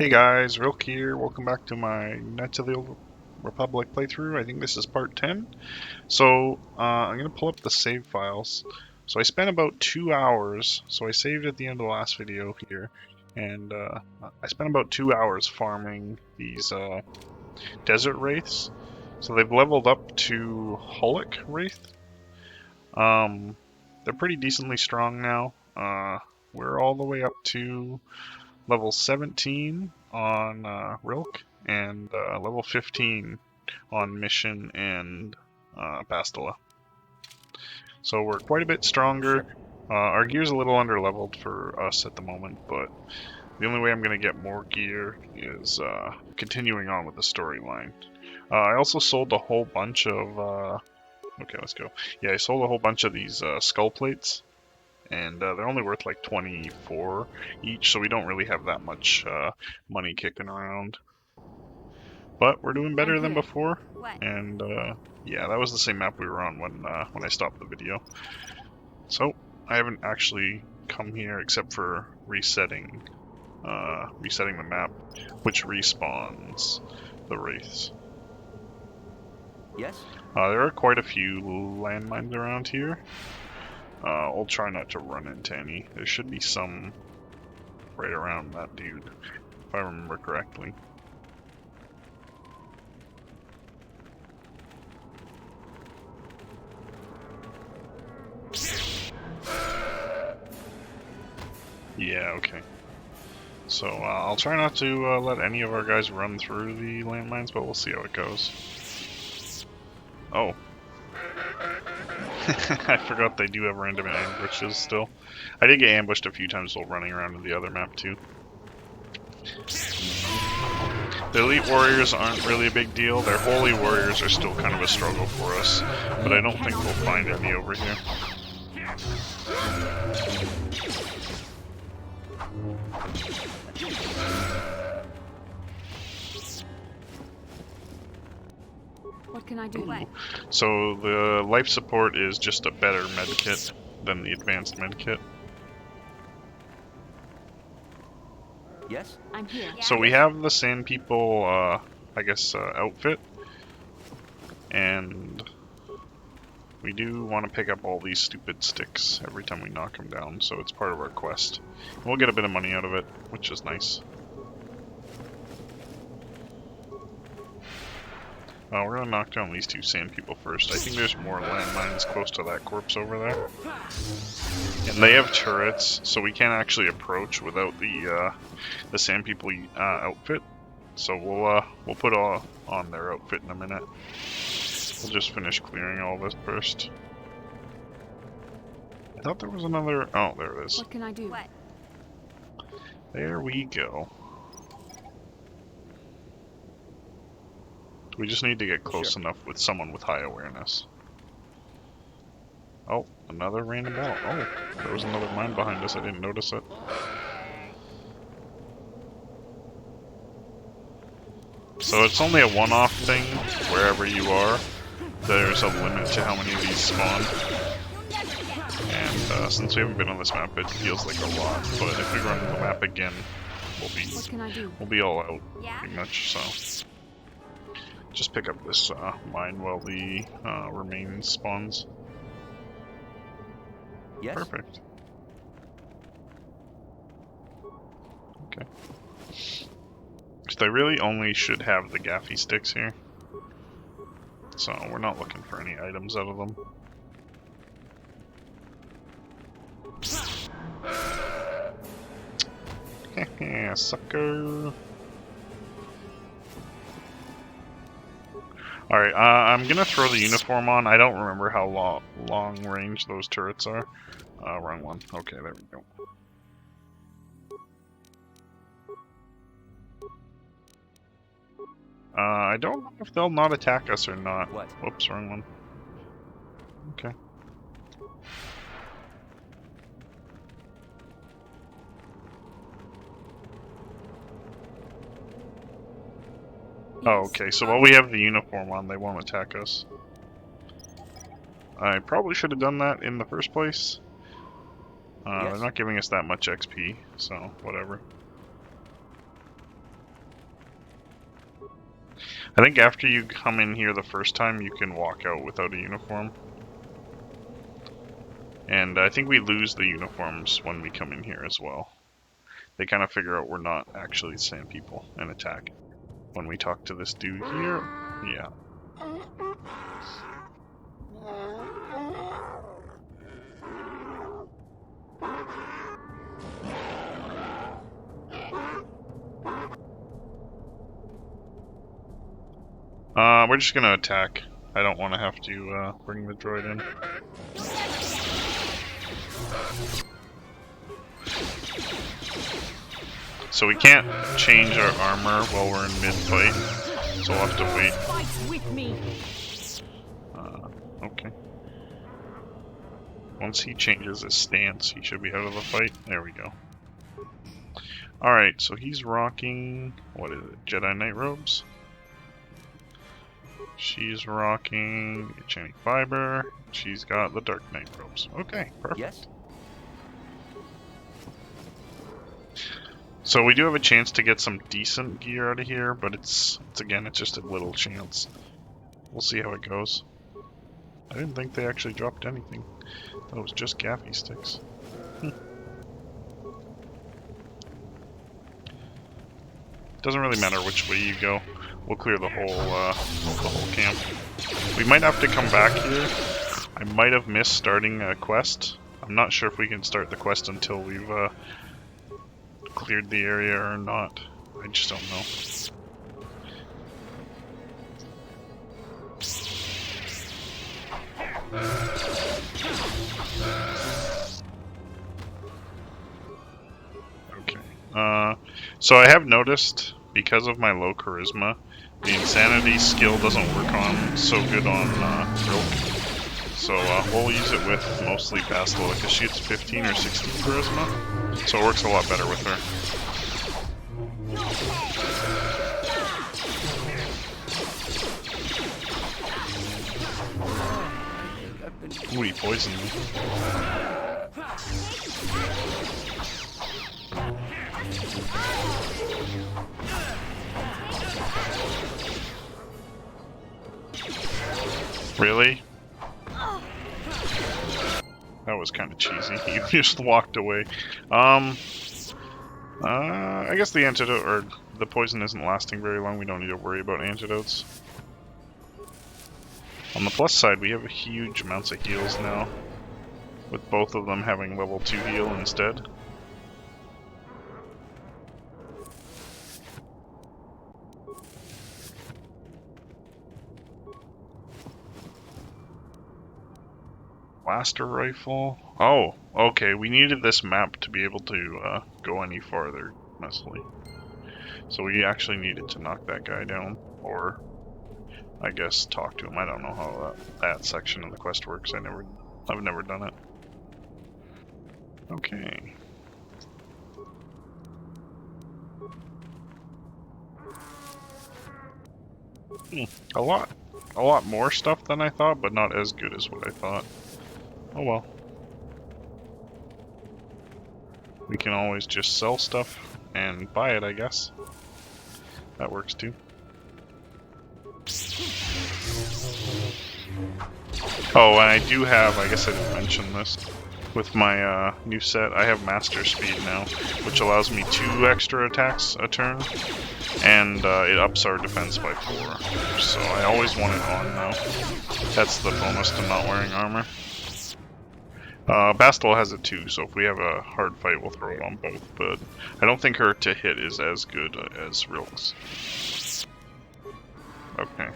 Hey guys, Rilk here. Welcome back to my Knights of the Old Republic playthrough. I think this is part 10. I'm going to pull up the save files. So I spent about 2 hours, so I saved at the end of the last video here, and I spent about 2 hours farming these desert wraiths. So they've leveled up to Hulk Wraith. They're pretty decently strong now. We're all the way up to level 17 on Rilk, and level 15 on Mission and Bastila. So we're quite a bit stronger. Our gear's a little under-leveled for us at the moment, but the only way I'm going to get more gear is continuing on with the storyline. I also sold a whole bunch of... okay, let's go. Yeah, I sold a whole bunch of these skull plates. And they're only worth like 24 each, so we don't really have that much money kicking around. But we're doing better than before, and yeah, that was the same map we were on when I stopped the video. So I haven't actually come here except for resetting the map, which respawns the wraiths. Yes. There are quite a few landmines around here. I'll try not to run into any. There should be some right around that dude, if I remember correctly. Yeah, okay. So I'll try not to let any of our guys run through the landmines, but we'll see how it goes. Oh. I forgot they do have random ambushes still. I did get ambushed a few times while running around in the other map too. The elite warriors aren't really a big deal. Their holy warriors are still kind of a struggle for us, but I don't think we'll find any over here. What can I do? Ooh. So the life support is just a better medkit than the advanced medkit. Yes? I'm here. So we have the Sand People, I guess, outfit, and we do want to pick up all these stupid sticks every time we knock them down, so it's part of our quest. We'll get a bit of money out of it, which is nice. We're gonna knock down these two Sand People first. I think there's more landmines close to that corpse over there. And they have turrets, so we can't actually approach without the Sand People outfit. So we'll put on their outfit in a minute. We'll just finish clearing all this first. I thought there was another... Oh, there it is. What can I do? There we go. We just need to get close enough with someone with high awareness. Oh, another random ball. Oh, there was another mine behind us. I didn't notice it. So it's only a one-off thing wherever you are. There's a limit to how many of these spawn. And since we haven't been on this map, it feels like a lot. But if we run the map again, we'll be all out pretty much. So just pick up this mine while the remains spawns. Yes. Perfect. Okay. So they really only should have the gaffy sticks here. So we're not looking for any items out of them. Heh, sucker. Alright, I'm gonna throw the uniform on. I don't remember how long range those turrets are. Wrong one. Okay, there we go. I don't know if they'll not attack us or not. What? Whoops, wrong one. Okay. Oh, okay, so while we have the uniform on, they won't attack us. I probably should have done that in the first place. Yes. They're not giving us that much XP, so whatever. I think after you come in here the first time, you can walk out without a uniform. And I think we lose the uniforms when we come in here as well. They kind of figure out we're not actually sand people and attack. When we talk to this dude here, yeah. We're just gonna attack. I don't want to have to bring the droid in. So we can't change our armor while we're in mid-fight, so we'll have to wait. Fight with me. Okay. Once he changes his stance, he should be out of the fight. There we go. Alright, so he's rocking, what is it, Jedi Knight robes? She's rocking enchanting fiber. She's got the Dark Knight robes. Okay, perfect. Yes? So we do have a chance to get some decent gear out of here, but it's just a little chance. We'll see how it goes. I didn't think they actually dropped anything. That was just gaffy sticks. Doesn't really matter which way you go. We'll clear the whole camp. We might have to come back here. I might have missed starting a quest. I'm not sure if we can start the quest until we've cleared the area or not. I just don't know. Okay. So I have noticed, because of my low charisma, the insanity skill doesn't work on so good on Rilk. So we'll use it with mostly Bastila, because she gets 15 or 16 charisma, so it works a lot better with her. Ooh, he poisoned me. Really? That was kind of cheesy. He just walked away. I guess the antidote, or the poison isn't lasting very long. We don't need to worry about antidotes. On the plus side, we have huge amounts of heals now, with both of them having level 2 heal instead. Blaster rifle. Oh, okay. We needed this map to be able to go any farther, mostly. So we actually needed to knock that guy down, or I guess talk to him. I don't know how that section of the quest works. I've never done it. Okay. A lot more stuff than I thought, but not as good as what I thought. Oh well. We can always just sell stuff and buy it, I guess. That works too. Oh, and I do have, I guess I didn't mention this, with my new set, I have Master Speed now, which allows me 2 extra attacks a turn, and it ups our defense by 4. So I always want it on now. That's the bonus to not wearing armor. Bastila has it too, so if we have a hard fight, we'll throw it on both, but I don't think her to hit is as good as Rilk's. Okay.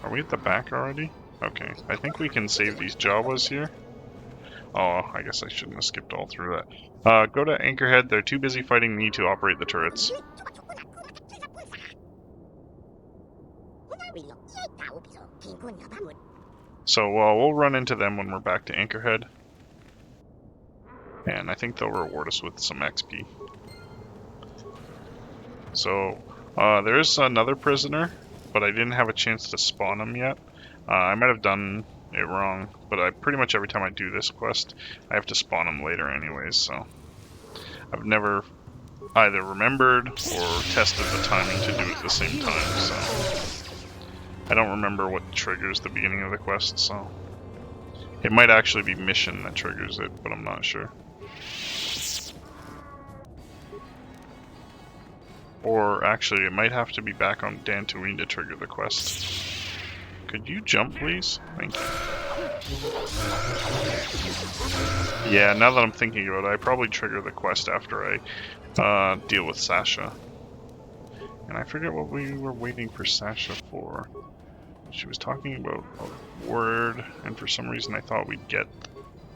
Are we at the back already? Okay. I think we can save these Jawas here. Oh, I guess I shouldn't have skipped all through that. Go to Anchorhead. They're too busy fighting me to operate the turrets. So we'll run into them when we're back to Anchorhead. And I think they'll reward us with some XP. So, there is another prisoner, but I didn't have a chance to spawn him yet. I might have done it wrong, but pretty much every time I do this quest, I have to spawn him later anyways, so. I've never either remembered or tested the timing to do it at the same time, so I don't remember what triggers the beginning of the quest, so it might actually be mission that triggers it, but I'm not sure. Or actually, it might have to be back on Dantooine to trigger the quest. Could you jump, please? Thank you. Yeah, now that I'm thinking about it, I probably trigger the quest after I deal with Sasha. And I forget what we were waiting for Sasha for. She was talking about a word, and for some reason I thought we'd get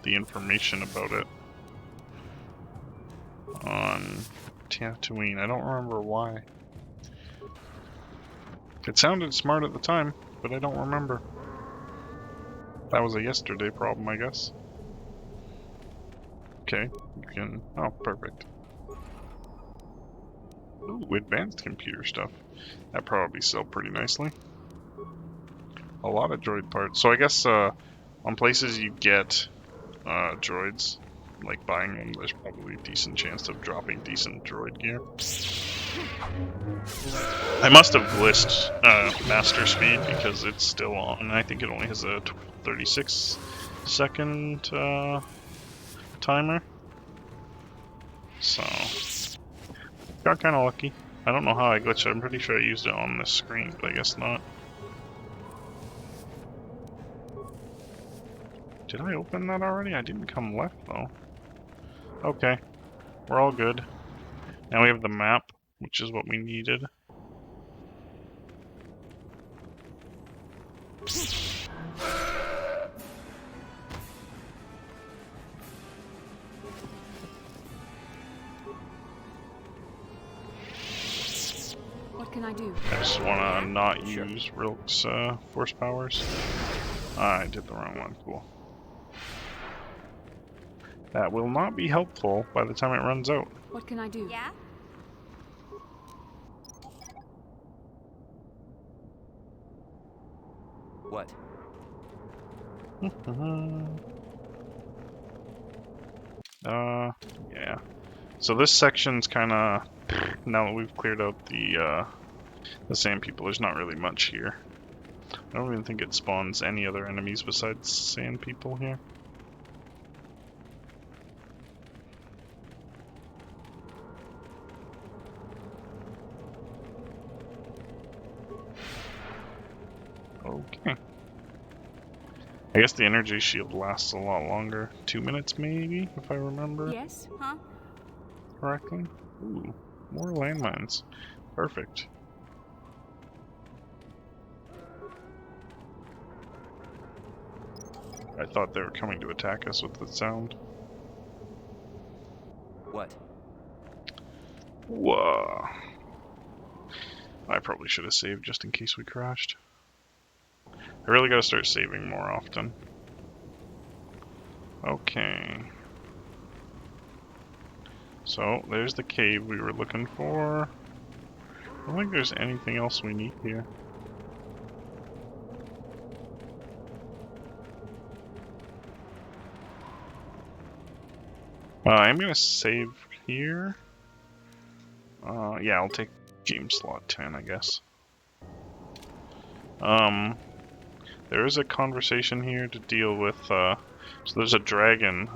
the information about it on Tatooine. I don't remember why. It sounded smart at the time, but I don't remember. That was a yesterday problem, I guess. Okay, you can... Oh, perfect. Ooh, advanced computer stuff. That probably sell pretty nicely. A lot of droid parts. So I guess on places you get droids, like buying them, there's probably a decent chance of dropping decent droid gear. I must have glitched master speed because it's still on. I think it only has a 36-second timer. So, got kind of lucky. I don't know how I glitched it. I'm pretty sure I used it on this screen, but I guess not. Did I open that already? I didn't come left, though. Okay, we're all good. Now we have the map, which is what we needed. What can I do? I just want to not use Rilk's force powers. I did the wrong one. Cool. That will not be helpful by the time it runs out. What can I do? Yeah? What? Yeah. So this section's kind of, now that we've cleared out the sand people, there's not really much here. I don't even think it spawns any other enemies besides sand people here. Okay. I guess the energy shield lasts a lot longer. 2 minutes maybe, if I remember Yes? Huh? correctly. Ooh, more landmines. Perfect. I thought they were coming to attack us with the sound. What? Whoa. I probably should have saved just in case we crashed. I really gotta start saving more often. Okay. So, there's the cave we were looking for. I don't think there's anything else we need here. I'm gonna save here. Yeah, I'll take game slot 10, I guess. There is a conversation here to deal with, so there's a dragon.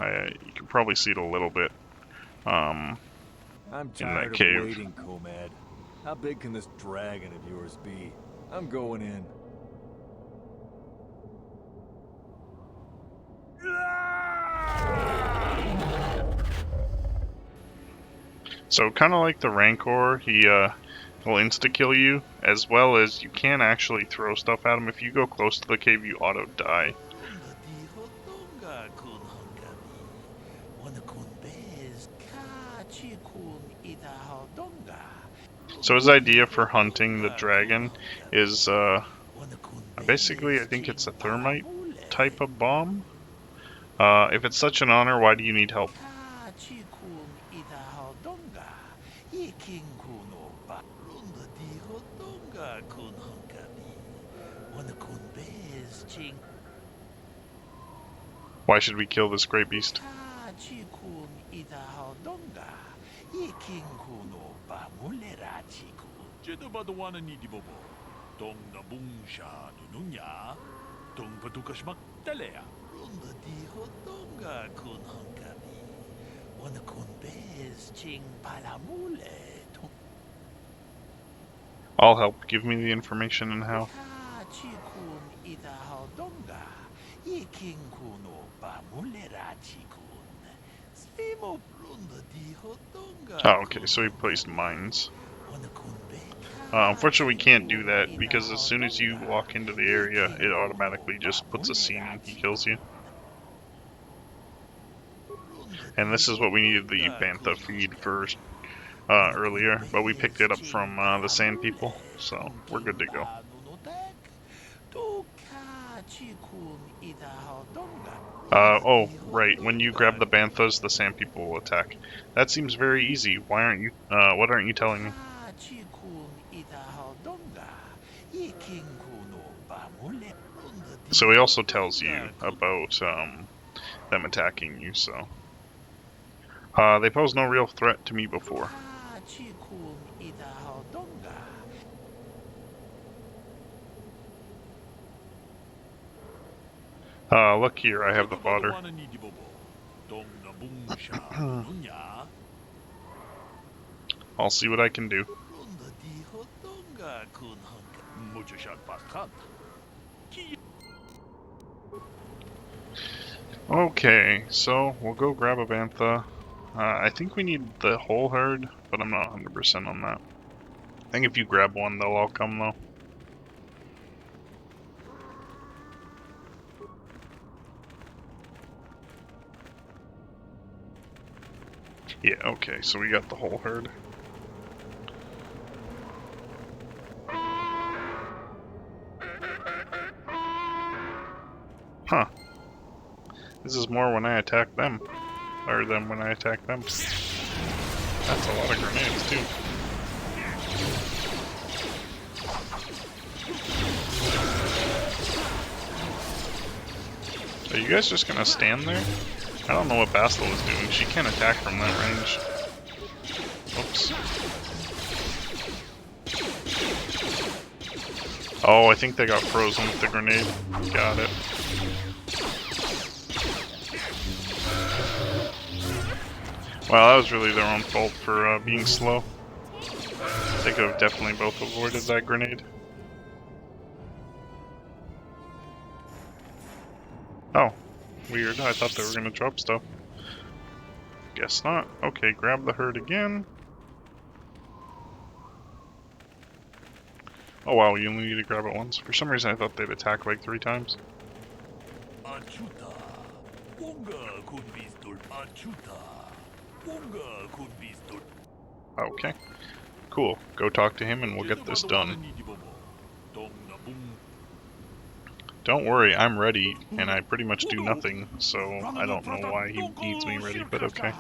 You can probably see it a little bit, I'm in tired that cave. of waiting, Comad. How big can this dragon of yours be? I'm going in. So kind of like the Rancor, he'll insta-kill you, as well as you can actually throw stuff at him. If you go close to the cave, you auto-die. So his idea for hunting the dragon is, basically, I think it's a thermite type of bomb. If it's such an honor, why do you need help? Why should we kill this great beast? 이 킹쿠노 바물레라치쿠. 제도바도와는 이디보보. 동나붕샤 누누냐. 동바두카시막 달래야. 룬더 디호 동가 군헝가비. 오늘 군베스 칭 발라물레. I'll help. Give me the information and how. 치군 이다호 동가. 이 킹쿠노 바물레라치군. 스모 룬더 디호 동가. Oh, okay, so he placed mines. Unfortunately, we can't do that because as soon as you walk into the area, it automatically just puts a scene and he kills you. And this is what we needed the bantha feed for earlier, but we picked it up from the sand people, so we're good to go. Oh, right, when you grab the banthas, the sand people will attack. That seems very easy. Why aren't you, what aren't you telling me? So he also tells you about them attacking you, so. They pose no real threat to me before. Look here, I have the fodder. I'll see what I can do. Okay, so we'll go grab a bantha. I think we need the whole herd, but I'm not 100% on that. I think if you grab one, they'll all come though. Yeah, okay, so we got the whole herd. Huh. This is more when I attack them. Or than when I attack them. That's a lot of grenades, too. Are you guys just gonna stand there? I don't know what Bastel is doing. She can't attack from that range. Oops. Oh, I think they got frozen with the grenade. Got it. Wow, that was really their own fault for being slow. They could have definitely both avoided that grenade. Oh, weird. I thought they were gonna drop stuff. Guess not. Okay, grab the herd again. Oh wow, you only need to grab it once. For some reason I thought they'd attack like 3 times. Okay. Cool. Go talk to him and we'll get this done. Don't worry, I'm ready, and I pretty much do nothing, so I don't know why he needs me ready, but okay.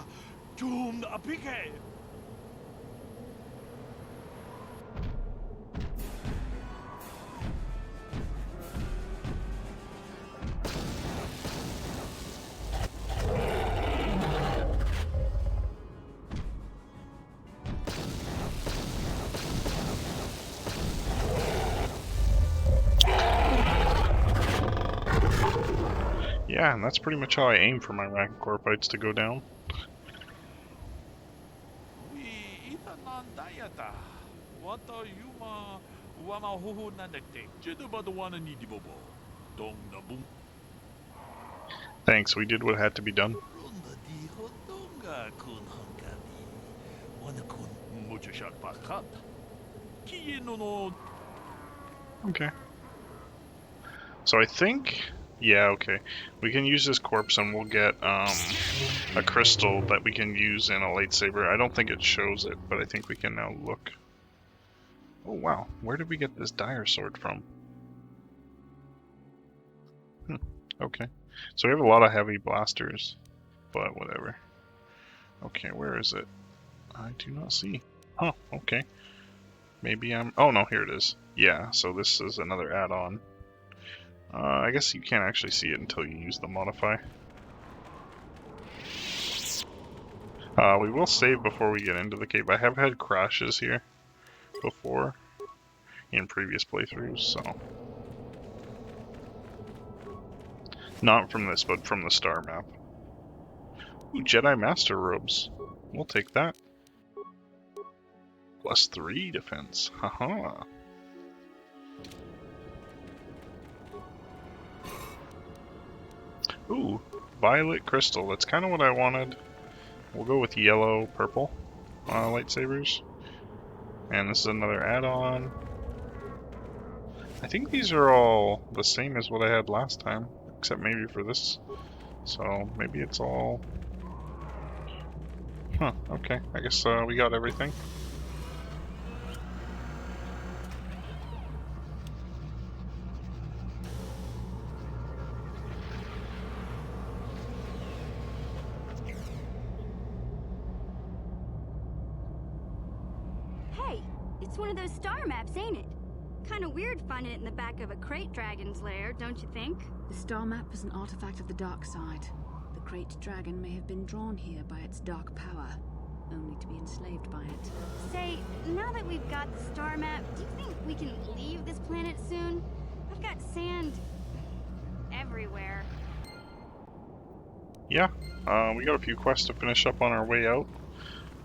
Yeah, and that's pretty much how I aim for my Rancor fights to go down. Thanks, we did what had to be done. Okay. So I think... yeah, okay. We can use this corpse and we'll get a crystal that we can use in a lightsaber. I don't think it shows it, but I think we can now look. Oh wow, where did we get this dire sword from? Okay. So we have a lot of heavy blasters, but whatever. Okay, where is it? I do not see. Huh, okay. Maybe I'm... oh no, here it is. Yeah, so this is another add-on. I guess you can't actually see it until you use the modify. We will save before we get into the cave. I have had crashes here before in previous playthroughs, so. Not from this, but from the star map. Ooh, Jedi Master Robes. We'll take that. +3 defense. Haha. Ooh, Violet Crystal. That's kind of what I wanted. We'll go with yellow, purple lightsabers. And this is another add-on. I think these are all the same as what I had last time, except maybe for this. So maybe it's all... Huh, okay. I guess we got everything. Hey, it's one of those star maps, ain't it? Kinda weird finding it in the back of a crate dragon's lair, don't you think? The star map is an artifact of the dark side. The great dragon may have been drawn here by its dark power, only to be enslaved by it. Say, now that we've got the star map, do you think we can leave this planet soon? I've got sand everywhere. Yeah, we got a few quests to finish up on our way out.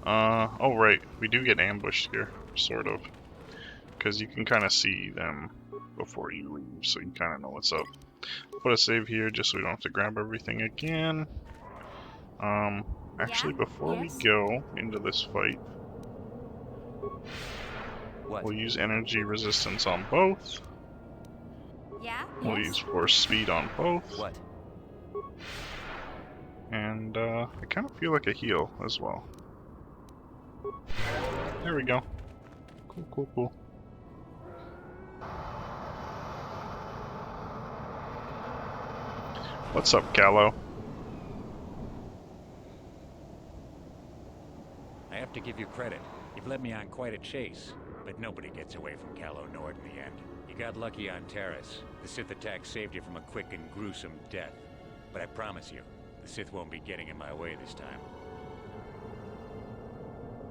Oh right, we do get ambushed here, sort of. Because you can kind of see them before you leave, so you kind of know what's up. Put a save here just so we don't have to grab everything again. Actually, before we go into this fight, What? we'll use energy resistance on both. Yeah? We'll use force speed on both. What? And I kind of feel like a heal as well. There we go. Cool, cool, cool. What's up, Callow? I have to give you credit. You've led me on quite a chase, but nobody gets away from Calo Nord in the end. You got lucky on Terrace. The Sith attack saved you from a quick and gruesome death. But I promise you, the Sith won't be getting in my way this time.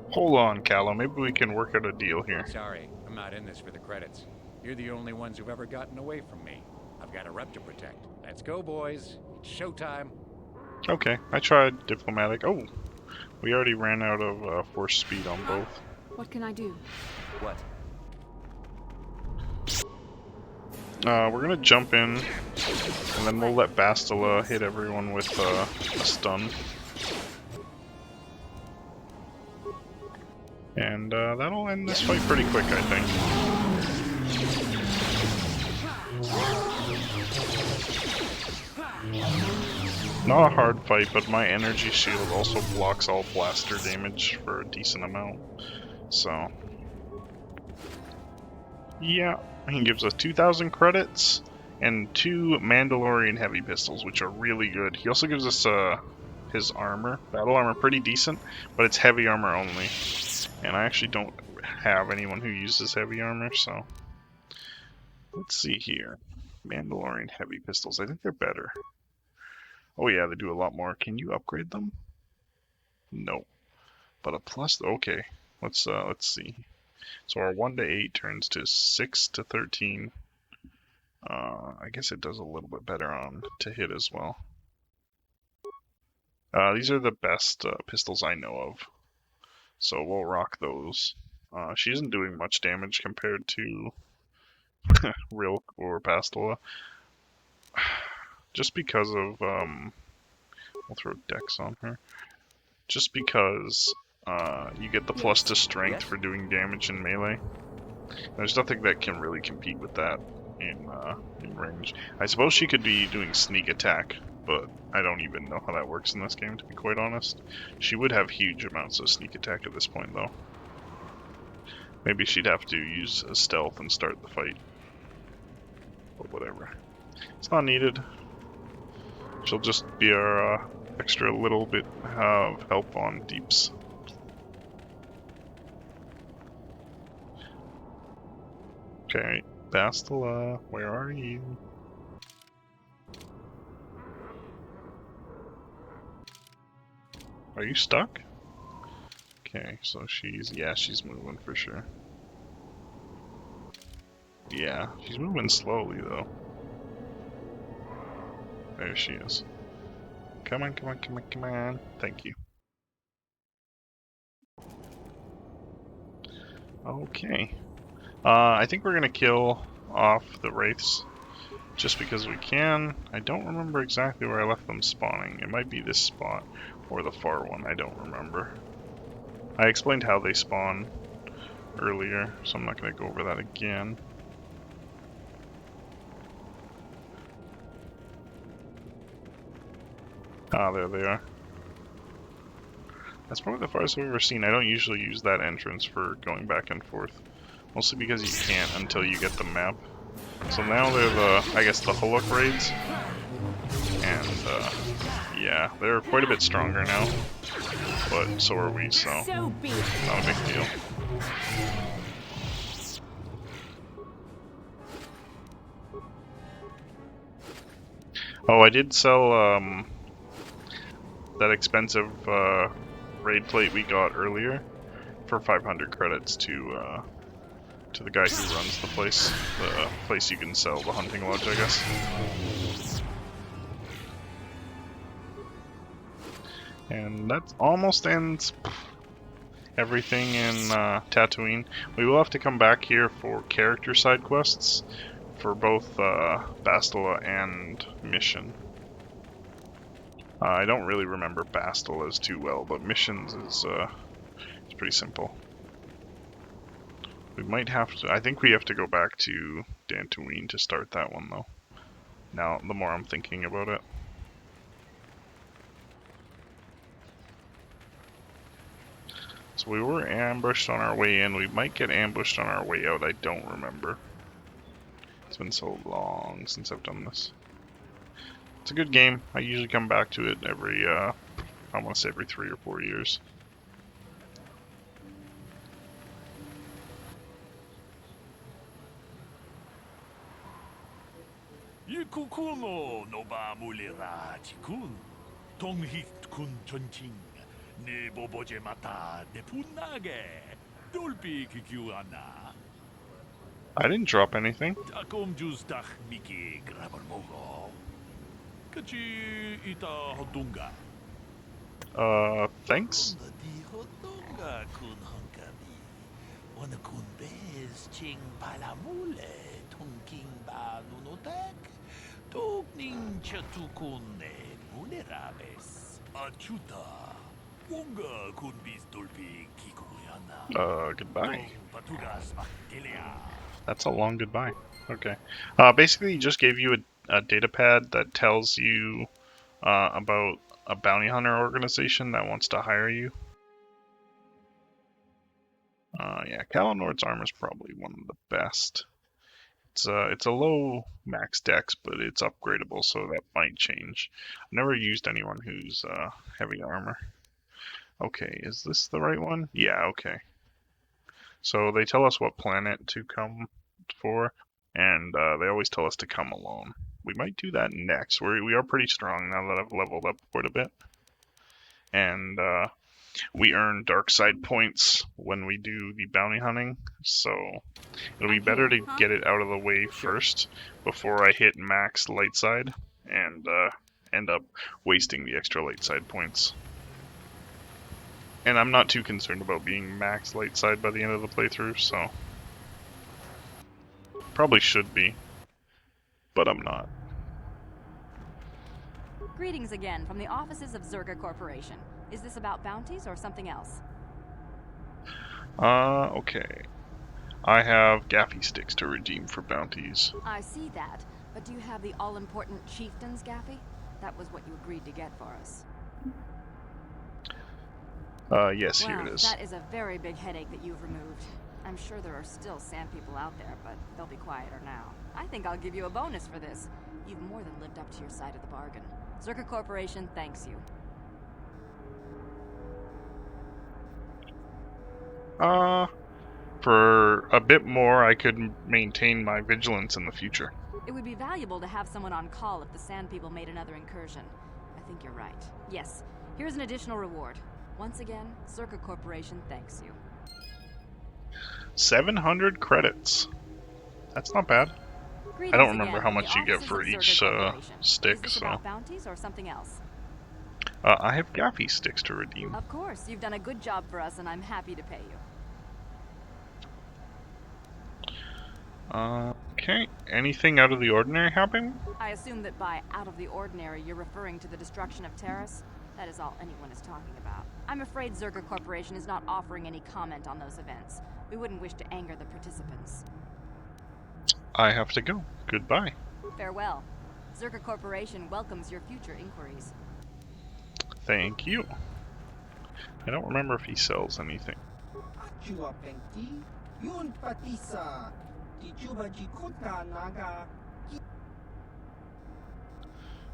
Hold on, Callow. Maybe we can work out a deal here. Sorry, I'm not in this for the credits. You're the only ones who've ever gotten away from me. I've got a rep to protect. Let's go, boys. It's showtime. Okay, I tried diplomatic. Oh, we already ran out of force speed on both. What can I do? What? We're gonna jump in, and then we'll let Bastila hit everyone with a stun. And that'll end this fight pretty quick, I think. Not a hard fight, but my energy shield also blocks all blaster damage for a decent amount. So, yeah, he gives us 2,000 credits and 2 Mandalorian heavy pistols, which are really good. He also gives us his armor, battle armor, pretty decent, but it's heavy armor only. And I actually don't have anyone who uses heavy armor, so let's see here. Mandalorian heavy pistols, I think they're better. Oh yeah, they do a lot more. Can you upgrade them? No. But a plus, okay. Let's see. So our 1 to 8 turns to 6 to 13. I guess it does a little bit better on to hit as well. These are the best pistols I know of. So we'll rock those. She isn't doing much damage compared to Rilk or Pastila. Just because of, we'll throw Dex on her. Just because you get the plus to strength for doing damage in melee. There's nothing that can really compete with that in range. I suppose she could be doing sneak attack, but I don't even know how that works in this game, to be quite honest. She would have huge amounts of sneak attack at this point, though. Maybe she'd have to use a stealth and start the fight. But whatever. It's not needed. She'll just be our extra little bit of help on deeps. Okay, Bastila, where are you? Are you stuck? Okay, so she's moving for sure. Yeah, she's moving slowly though. There she is. Come on, come on, come on, come on. Thank you. Okay. I think we're gonna kill off the wraiths just because we can. I don't remember exactly where I left them spawning. It might be this spot or the far one. I don't remember. I explained how they spawn earlier, so I'm not gonna go over that again. Ah, there they are. That's probably the farthest I've ever seen. I don't usually use that entrance for going back and forth. Mostly because you can't until you get the map. So now they're I guess the Huluk raids. And, yeah, they're quite a bit stronger now. But so are we, so not a big deal. Oh, I did sell, that expensive, raid plate we got earlier for 500 credits to the guy who runs the place you can sell the hunting lodge, I guess. And that almost ends everything in Tatooine. We will have to come back here for character side quests for both Bastila and Mission. I don't really remember Bastila's too well, but Mission's is it's pretty simple. We might have to. I think we have to go back to Dantooine to start that one, though. Now, the more I'm thinking about it. So we were ambushed on our way in. We might get ambushed on our way out. I don't remember. It's been so long since I've done this. It's a good game. I usually come back to it every, I want to say every 3 or 4 years. Yikukuno no ba mulera chikun. Tonghit kun chonching. Ne boboje mata de punage. Dolpi kikiuana. I didn't drop anything. Takom justach miki grabarmogo. Kachi ita hodunga. Thanks. Di hodunga kun honkabi. Wana kun bez ching palamule. Tongking ba nunotek. Tokning chatukun ne mulerabes. Achuta. Wonga kun bis dolpi kikuyana. Goodbye. Patugas baktelia. That's a long goodbye. Okay. Basically, he just gave you a data pad that tells you about a bounty hunter organization that wants to hire you. Yeah, Kalinord's armor is probably one of the best. It's a low max dex, but it's upgradable, so that might change. I've never used anyone who's heavy armor. Okay, is this the right one? Yeah, okay. So they tell us what planet to come for, and they always tell us to come alone. We might do that next. We are pretty strong now that I've leveled up quite a bit. And we earn dark side points when we do the bounty hunting, so it'll be better to get it out of the way first before I hit max light side and end up wasting the extra light side points. And I'm not too concerned about being max light side by the end of the playthrough, so probably should be, but I'm not. Greetings again from the offices of Zerga Corporation. Is this about bounties or something else? Okay. I have gaffy sticks to redeem for bounties. I see that, but do you have the all-important Chieftain's Gaffy? That was what you agreed to get for us. Yes, here Well, it is. that is a very big headache that you've removed. I'm sure there are still sand people out there, but they'll be quieter now. I think I'll give you a bonus for this. You've more than lived up to your side of the bargain. Zerga Corporation thanks you. For a bit more, I could maintain my vigilance in the future. It would be valuable to have someone on call if the sand people made another incursion. I think you're right. Yes, here's an additional reward. Once again, Zerka Corporation thanks you. 700 credits. That's not bad. I Greetings don't remember again how from the much you get offices for of each Zerka Corporation. Is stick, this so... about bounties or something else? I have gaffy sticks to redeem. Of course, you've done a good job for us and I'm happy to pay you. Okay, anything out of the ordinary happen? I assume that by out of the ordinary, you're referring to the destruction of Terrace? That is all anyone is talking about. I'm afraid Zerka Corporation is not offering any comment on those events. We wouldn't wish to anger the participants. I have to go. Goodbye. Farewell. Zerka Corporation welcomes your future inquiries. Thank you. I don't remember if he sells anything. Achua Pengti, Yun Patisa, Tichuba Jikota Naga,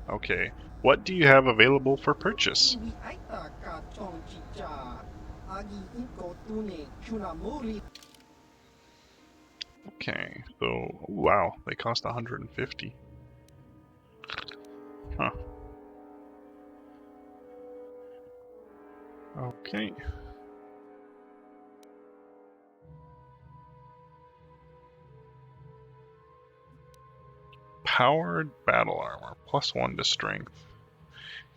Okay, what do you have available for purchase? Iwi Aita Ka Chong Chicha, Agi Inko Tune, Chunamuri. Okay, so, oh, wow, they cost 150. Huh. Okay. Powered battle armor, +1 to strength,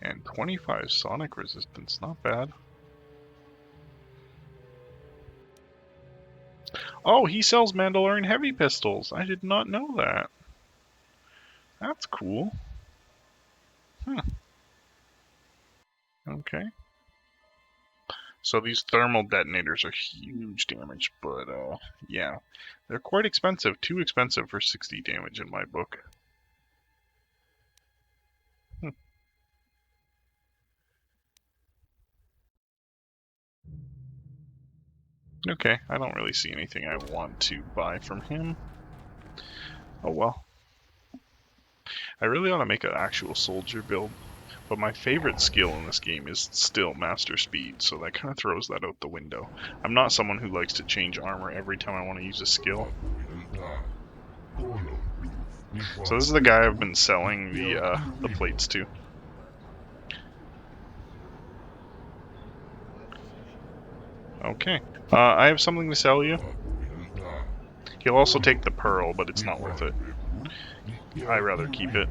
and 25 sonic resistance, not bad. Oh, he sells Mandalorian heavy pistols. I did not know that. That's cool. Okay. So these thermal detonators are huge damage, but yeah. They're quite expensive. Too expensive for 60 damage in my book. Okay, I don't really see anything I want to buy from him. Oh well. I really ought to make an actual soldier build, but my favorite skill in this game is still Master Speed, so that kind of throws that out the window. I'm not someone who likes to change armor every time I want to use a skill. So this is the guy I've been selling the plates to. Okay. I have something to sell you. He'll also take the pearl, but it's not worth it. I'd rather keep it.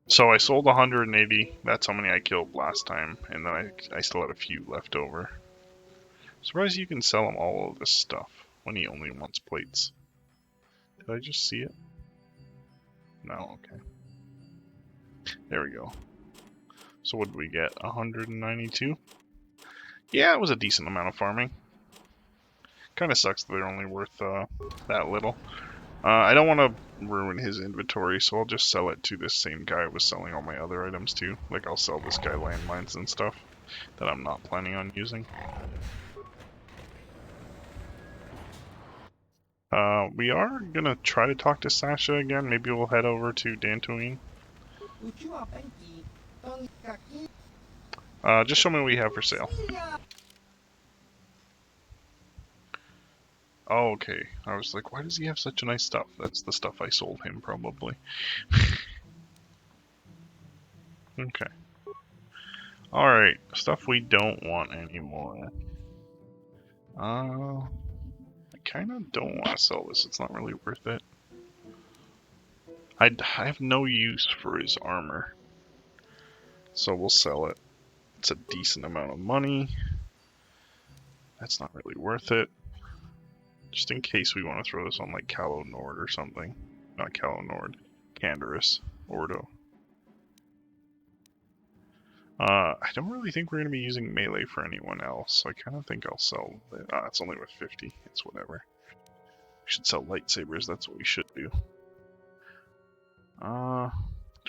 So I sold 180. That's how many I killed last time, and then I still had a few left over. Surprised you can sell him all of this stuff when he only wants plates. Did I just see it? No, okay. There we go. So what did we get? 192? Yeah, it was a decent amount of farming. Kind of sucks that they're only worth that little. I don't want to ruin his inventory, so I'll just sell it to this same guy I was selling all my other items to. Like, I'll sell this guy landmines and stuff that I'm not planning on using. We are gonna try to talk to Sasha again. Maybe we'll head over to Dantooine. Uchua Pengti, Tong Kaki, Just show me what we have for sale. Oh, okay. I was like, why does he have such a nice stuff? That's the stuff I sold him, probably. Okay. Alright, stuff we don't want anymore. I kinda don't want to sell this. It's not really worth it. I have no use for his armor. So we'll sell it. It's a decent amount of money. That's not really worth it. Just in case we want to throw this on like Calo Nord or something. Not Calo Nord. Canderous. Ordo. I don't really think we're going to be using melee for anyone else, so I kind of think I'll sell it. It's only with 50. It's whatever. We should sell lightsabers, that's what we should do. To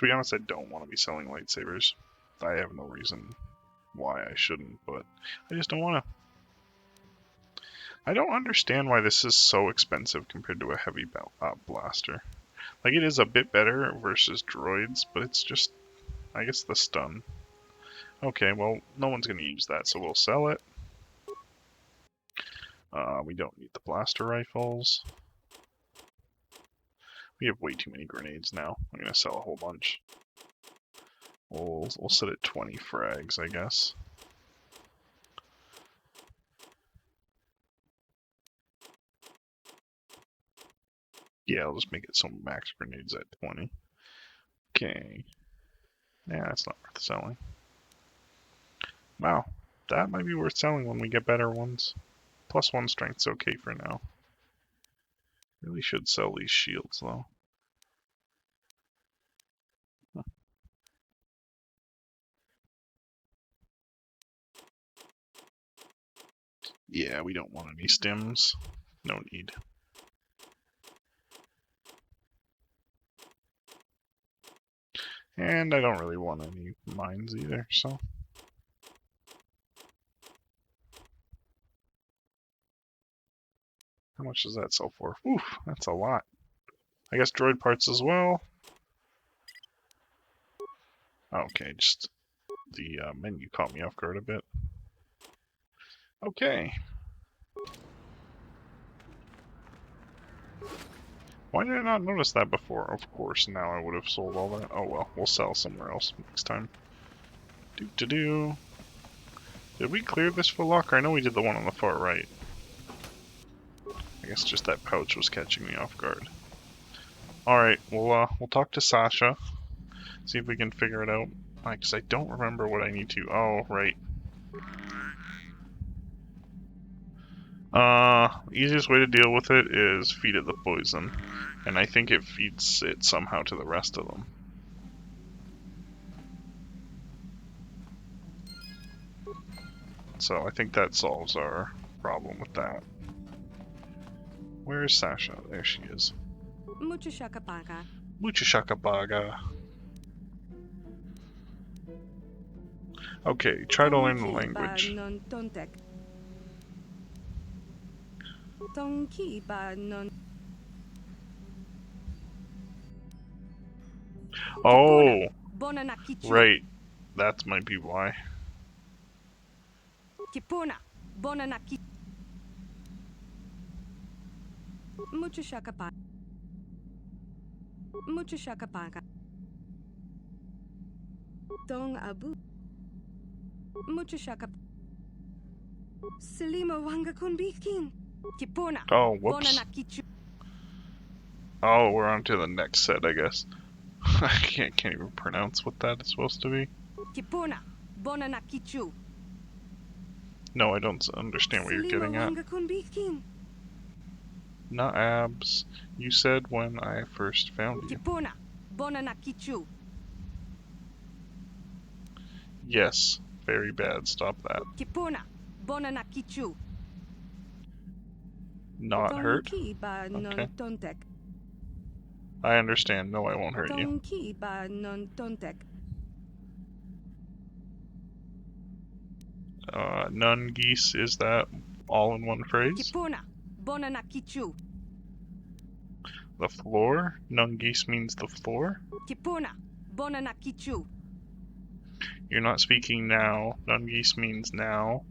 be honest, I don't want to be selling lightsabers. I have no reason why I shouldn't, but I just don't want to. I don't understand why this is so expensive compared to a heavy blaster. Like, it is a bit better versus droids, but it's just, I guess, the stun. Okay, well, no one's going to use that, so we'll sell it. We don't need the blaster rifles. We have way too many grenades now. I'm gonna sell a whole bunch. We'll set it 20 frags, I guess. Yeah, I'll just make it so max grenades at 20. Okay. Yeah, that's not worth selling. Wow, that might be worth selling when we get better ones. +1 strength's okay for now. Really should sell these shields though. Yeah, we don't want any stims. No need. And I don't really want any mines either, so. How much does that sell for? Oof, that's a lot. I guess droid parts as well. Okay, just the menu caught me off guard a bit. Okay. Why did I not notice that before? Of course, now I would have sold all that. Oh well, we'll sell somewhere else next time. Do-do-do. Did we clear this for locker? I know we did the one on the far right. I guess just that pouch was catching me off guard. Alright, we'll talk to Sasha. See if we can figure it out. Because I don't remember what I need to. Oh, right. Easiest way to deal with it is feed it the poison. And I think it feeds it somehow to the rest of them. So I think that solves our problem with that. Where is Sasha? There she is. Mucho shakapaga. Mucha shakabaga. Okay, try to learn the language. Oh, right. That might be why. Kipuna, bonanaki. Mucho shakapaga. Mucho shakapaga. Dong abu. Mucho shakap. Selima wanga kunbikin. Kipuna. Oh, whoops. Oh, we're on to the next set, I guess. I can't even pronounce what that is supposed to be. Kipuna, bonanakichu. No, I don't understand what you're getting at. Not abs. You said when I first found you. Kipuna, bonanakichu. Yes, very bad. Stop that. Kipuna, bonanakichu. Not hurt? Okay. I understand. No, I won't hurt you. None geese, is that all in one phrase? Kipuna, bonanakichu. The floor? None geese means the floor? Kipuna, bonanakichu. You're not speaking now. None geese means now.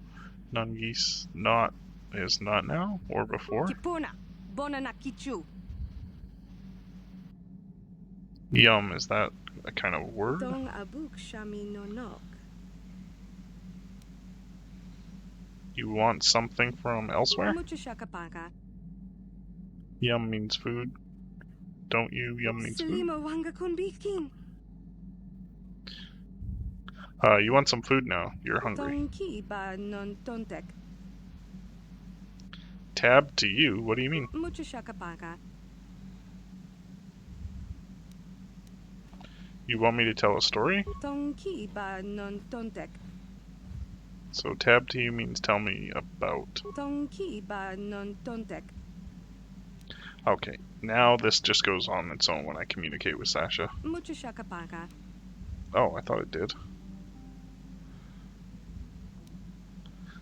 None geese not is not now or before? Kipuna, bonanakichu. Yum, is that a kind of word? Dong abuk shami nonok. You want something from elsewhere? Mucho shakapaga. Yum means food. Don't you? Yum means food. Selima wanga kunbikin. You want some food now. You're hungry. Tab to you? What do you mean? Mucho shakapaga. You want me to tell a story? Tonki ba non tontek. So tab to you means tell me about. Tonki ba non tontek. Okay, now this just goes on its own when I communicate with Sasha. Mucho shakapaga. Oh, I thought it did.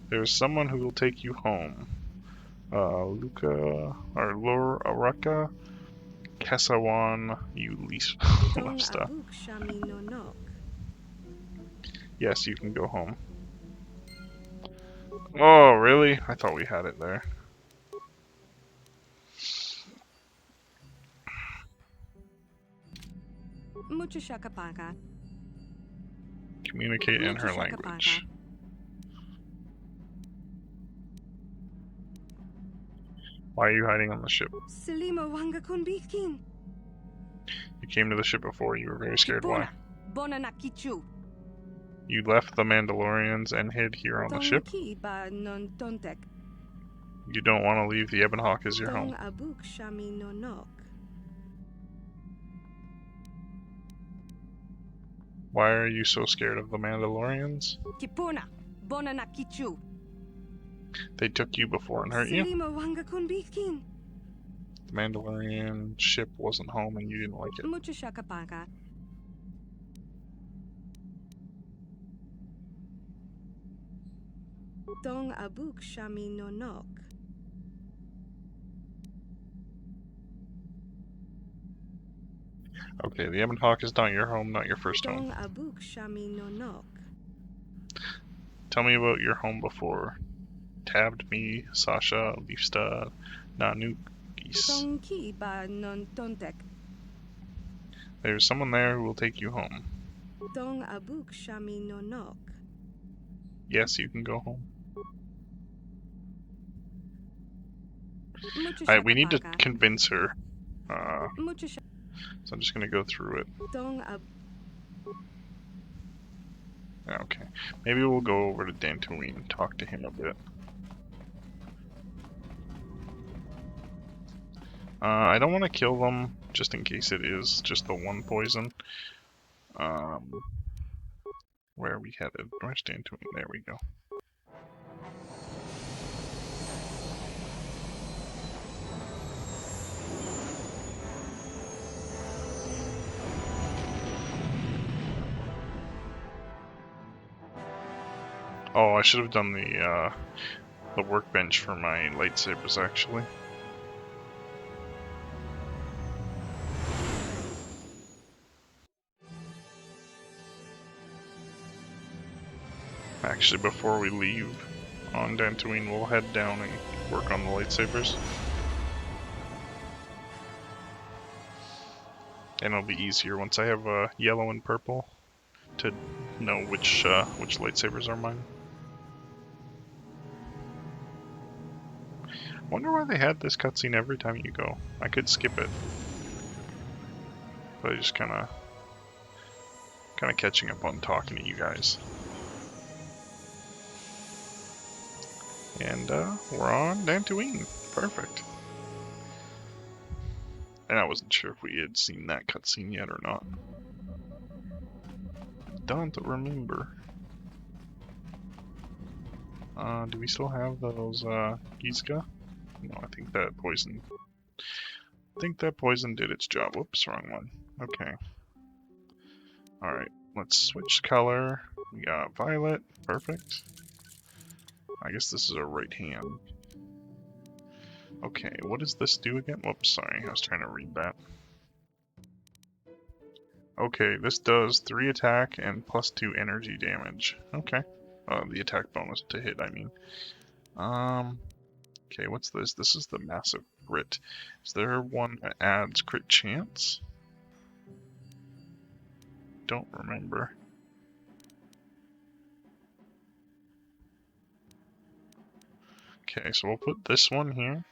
There's someone who will take you home. Luca, or Loraka, Kesawan, you least stuff. Yes, you can go home. Oh, really? I thought we had it there. Communicate in her language. Why are you hiding on the ship? You came to the ship before. You were very scared. Why? You left the Mandalorians and hid here on the ship? You don't want to leave the Ebon Hawk as your home. Why are you so scared of the Mandalorians? They took you before and hurt you? The Mandalorian ship wasn't home and you didn't like it. Okay, the Ebon Hawk is not your home, not your first home. Tell me about your home before. Tabbed me, Sasha, Leafsta, Nanook, Geese. There's someone there who will take you home. Yes, you can go home. Alright, we need to convince her. So I'm just gonna go through it. Okay. Maybe we'll go over to Dantooine and talk to him a bit. I don't want to kill them, just in case it is just the one poison. Where are we headed? Where's Dantooine? There we go. Oh, I should have done the workbench for my lightsabers, actually. Actually, before we leave on Dantooine, we'll head down and work on the lightsabers. And it'll be easier once I have yellow and purple to know which lightsabers are mine. Wonder why they had this cutscene every time you go. I could skip it, but I just kind of catching up on talking to you guys. And we're on Dantooine. Perfect. And I wasn't sure if we had seen that cutscene yet or not. Don't remember. Do we still have those Gizka? No, I think that poison did its job. Whoops, wrong one. Okay. Alright, let's switch color. We got violet. Perfect. I guess this is our right hand. Okay, what does this do again? Whoops, sorry, I was trying to read that. Okay, this does 3 attack and plus 2 energy damage. Okay. The attack bonus to hit, I mean. Okay, what's this? This is the massive crit. Is there one that adds crit chance? Don't remember. Okay, so we'll put this one here.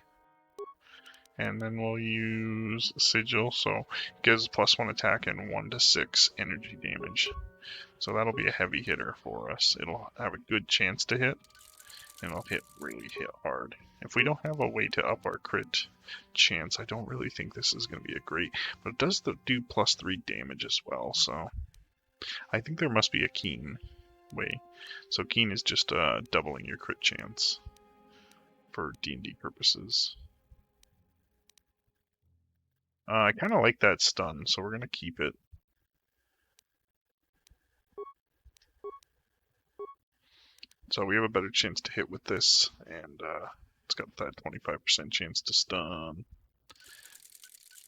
And then we'll use Sigil, so it gives +1 attack and 1 to 6 energy damage. So that'll be a heavy hitter for us. It'll have a good chance to hit, and it'll really hit hard. If we don't have a way to up our crit chance, I don't really think this is going to be a great, but it does do +3 damage as well, so I think there must be a keen way. So keen is just doubling your crit chance for D&D purposes. I kind of like that stun, so we're going to keep it. So we have a better chance to hit with this, and it's got that 25% chance to stun.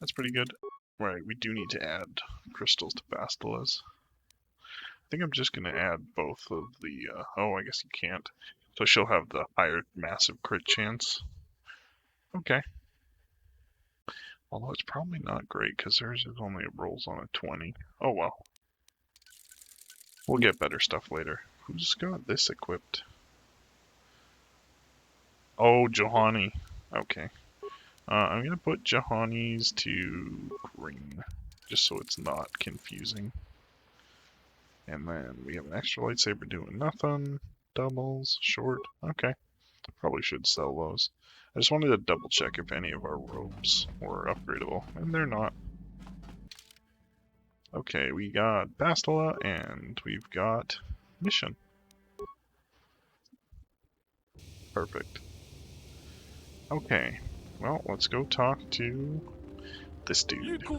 That's pretty good. Right, we do need to add crystals to Bastila's. I think I'm just going to add both of the... oh, I guess you can't. So she'll have the higher massive crit chance. Okay. Although it's probably not great because theirs is only rolls on a 20. Oh well. We'll get better stuff later. Who's got this equipped? Oh, Johanny. Okay. I'm gonna put Johanny's to green, just so it's not confusing. And then we have an extra lightsaber doing nothing. Doubles, short. Okay. Probably should sell those. I just wanted to double check if any of our robes were upgradable, and they're not. Okay, we got Bastila, and we've got Mission. Perfect. Okay, well, let's go talk to this dude. Go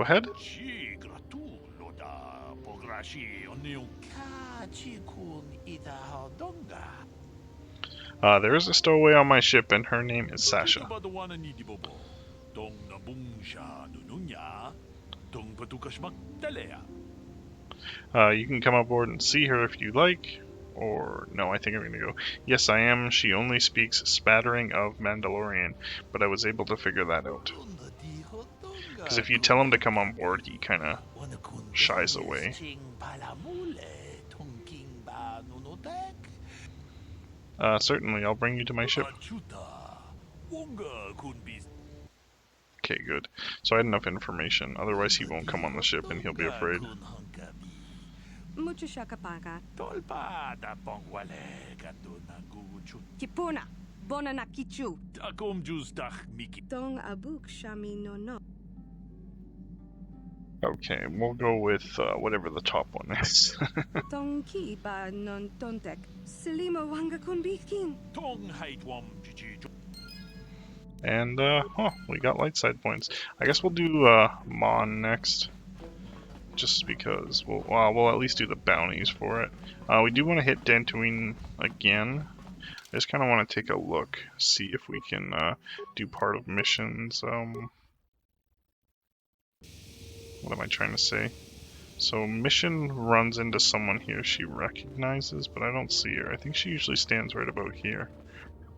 ahead. There is a stowaway on my ship, and her name is Sasha. You can come aboard and see her if you like. Or, no, I think I'm gonna go. Yes, I am. She only speaks spattering of Mandalorian, but I was able to figure that out. Because if you tell him to come on board, he kind of shies away. Certainly, I'll bring you to my ship. Okay, good. So I had enough information, otherwise he won't come on the ship and he'll be afraid. Kipuna, bona na kichu. Dong abuk shami no no. Okay, we'll go with whatever the top one is. Dong ki ba non tontek. Selima wanga kun bikin. And, we got light side points. I guess we'll do Mon next. Just because we'll at least do the bounties for it. We do want to hit Dantooine again. I just kind of want to take a look, see if we can do part of missions. What am I trying to say? So Mission runs into someone here she recognizes, but I don't see her. I think she usually stands right about here.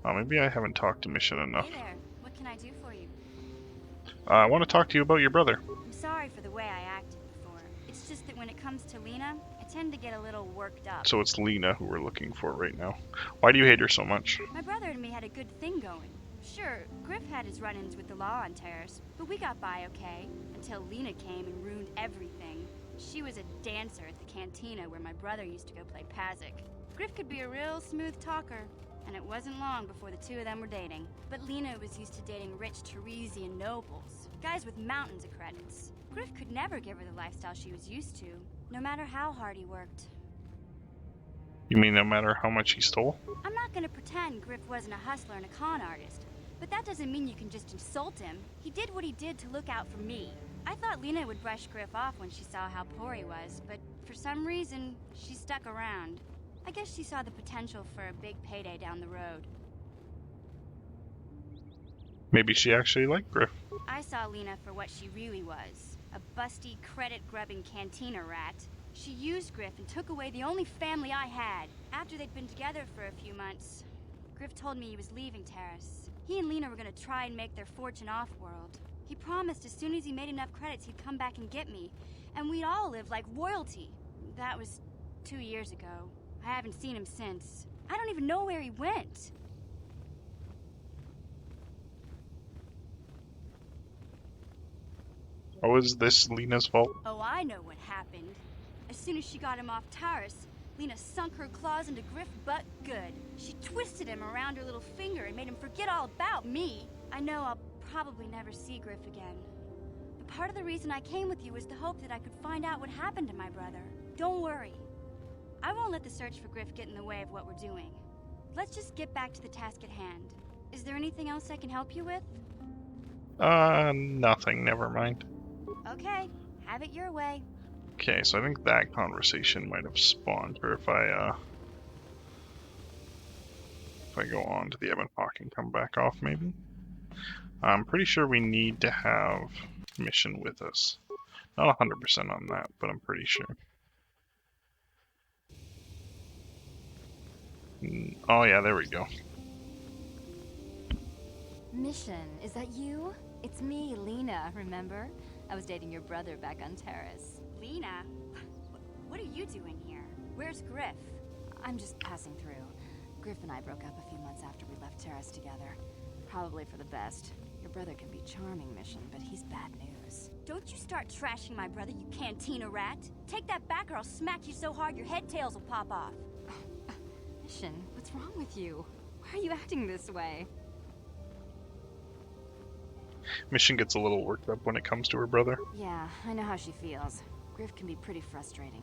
Maybe I haven't talked to Mission enough. Hey there. What can I do for you? I want to talk to you about your brother. I'm sorry for the way I acted before. It's just that when it comes to Lena, I tend to get a little worked up. So it's Lena who we're looking for right now. Why do you hate her so much? My brother and me had a good thing going. Sure, Griff had his run-ins with the law on Terrace, but we got by okay, until Lena came and ruined everything. She was a dancer at the cantina where my brother used to go play Pazik. Griff could be a real smooth talker, and it wasn't long before the two of them were dating. But Lena was used to dating rich Teresian nobles, guys with mountains of credits. Griff could never give her the lifestyle she was used to, no matter how hard he worked. You mean no matter how much he stole? I'm not gonna pretend Griff wasn't a hustler and a con artist, but that doesn't mean you can just insult him. He did what he did to look out for me. I thought Lena would brush Griff off when she saw how poor he was, but for some reason, she stuck around. I guess she saw the potential for a big payday down the road. Maybe she actually liked Griff. I saw Lena for what she really was, a busty, credit-grubbing cantina rat. She used Griff and took away the only family I had. After they'd been together for a few months, Griff told me he was leaving Terrace. He and Lena were gonna try and make their fortune off-world. He promised as soon as he made enough credits he'd come back and get me, and we'd all live like royalty. That was 2 years ago. I haven't seen him since. I don't even know where he went. Oh, is this Lena's fault? Oh, I know what happened. As soon as she got him off Taurus, Lena sunk her claws into Griff butt good. She twisted him around her little finger and made him forget all about me. I know I'll probably never see Griff again. But part of the reason I came with you was the hope that I could find out what happened to my brother. Don't worry. I won't let the search for Griff get in the way of what we're doing. Let's just get back to the task at hand. Is there anything else I can help you with? Nothing, never mind. Okay, have it your way. Okay, so I think that conversation might have spawned her if I go on to the Ebon Hawk and come back off, maybe? I'm pretty sure we need to have Mission with us. Not 100% on that, but I'm pretty sure. Oh yeah, there we go. Mission, is that you? It's me, Lena, remember? I was dating your brother back on Terrace. Lena? What are you doing here? Where's Griff? I'm just passing through. Griff and I broke up a few months after we left Terrace together. Probably for the best. Your brother can be charming, Mission, but he's bad news. Don't you start trashing my brother, you cantina rat. Take that back or I'll smack you so hard your head tails will pop off. Mission, what's wrong with you? Why are you acting this way? Mission gets a little worked up when it comes to her brother. Yeah, I know how she feels. Griff can be pretty frustrating.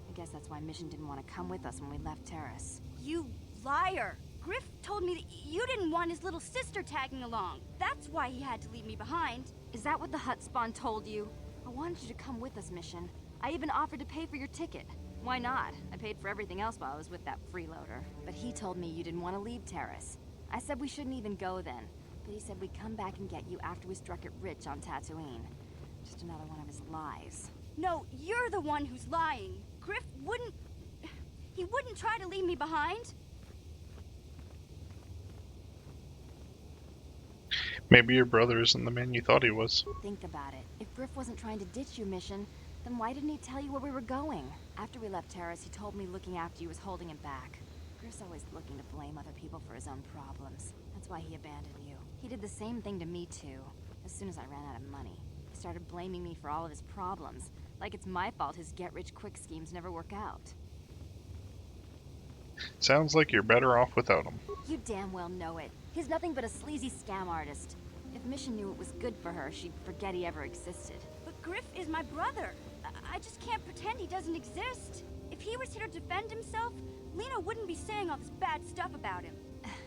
I guess that's why Mission didn't want to come with us when we left Terrace. You liar! Griff told me that you didn't want his little sister tagging along. That's why he had to leave me behind. Is that what the hut spawn told you? I wanted you to come with us, Mission. I even offered to pay for your ticket. Why not? I paid for everything else while I was with that freeloader. But he told me you didn't want to leave Terrace. I said we shouldn't even go then. But he said we'd come back and get you after we struck it rich on Tatooine. Just another one of his lies. No, you're the one who's lying. Griff wouldn't... He wouldn't try to leave me behind. Maybe your brother isn't the man you thought he was. Think about it. If Griff wasn't trying to ditch you, Mission, then why didn't he tell you where we were going? After we left Terrace, he told me looking after you was holding him back. Griff's always looking to blame other people for his own problems. That's why he abandoned you. He did the same thing to me, too. As soon as I ran out of money, he started blaming me for all of his problems. Like it's my fault his get-rich-quick schemes never work out. Sounds like you're better off without him. You damn well know it. He's nothing but a sleazy scam artist. If Mission knew it was good for her, she'd forget he ever existed. But Griff is my brother. I just can't pretend he doesn't exist. If he was here to defend himself, Lena wouldn't be saying all this bad stuff about him.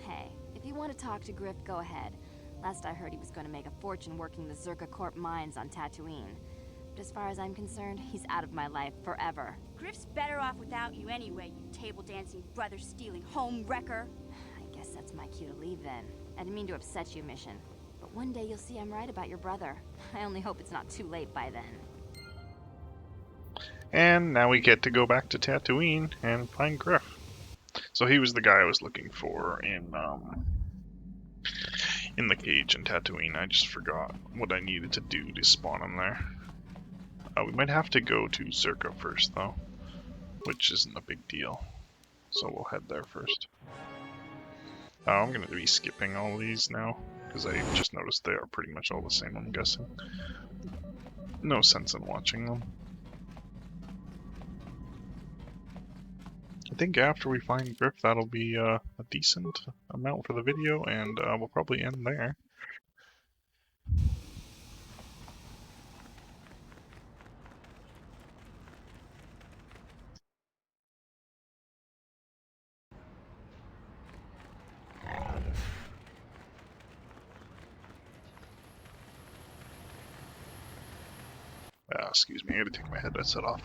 Hey, if you want to talk to Griff, go ahead. Last I heard, he was going to make a fortune working the Zerka Corp mines on Tatooine. But as far as I'm concerned, he's out of my life forever. Griff's better off without you anyway, you table-dancing, brother-stealing home wrecker. I guess that's my cue to leave then. I didn't mean to upset you, Mission. But one day you'll see I'm right about your brother. I only hope it's not too late by then. And now we get to go back to Tatooine and find Griff. So he was the guy I was looking for in the cage in Tatooine. I just forgot what I needed to do to spawn him there. We might have to go to Zerka first, though, which isn't a big deal. So we'll head there first. I'm going to be skipping all these now, because I just noticed they are pretty much all the same, I'm guessing. No sense in watching them. I think after we find Griff, that'll be a decent amount for the video, and we'll probably end there. Excuse me, I gotta take my headset off.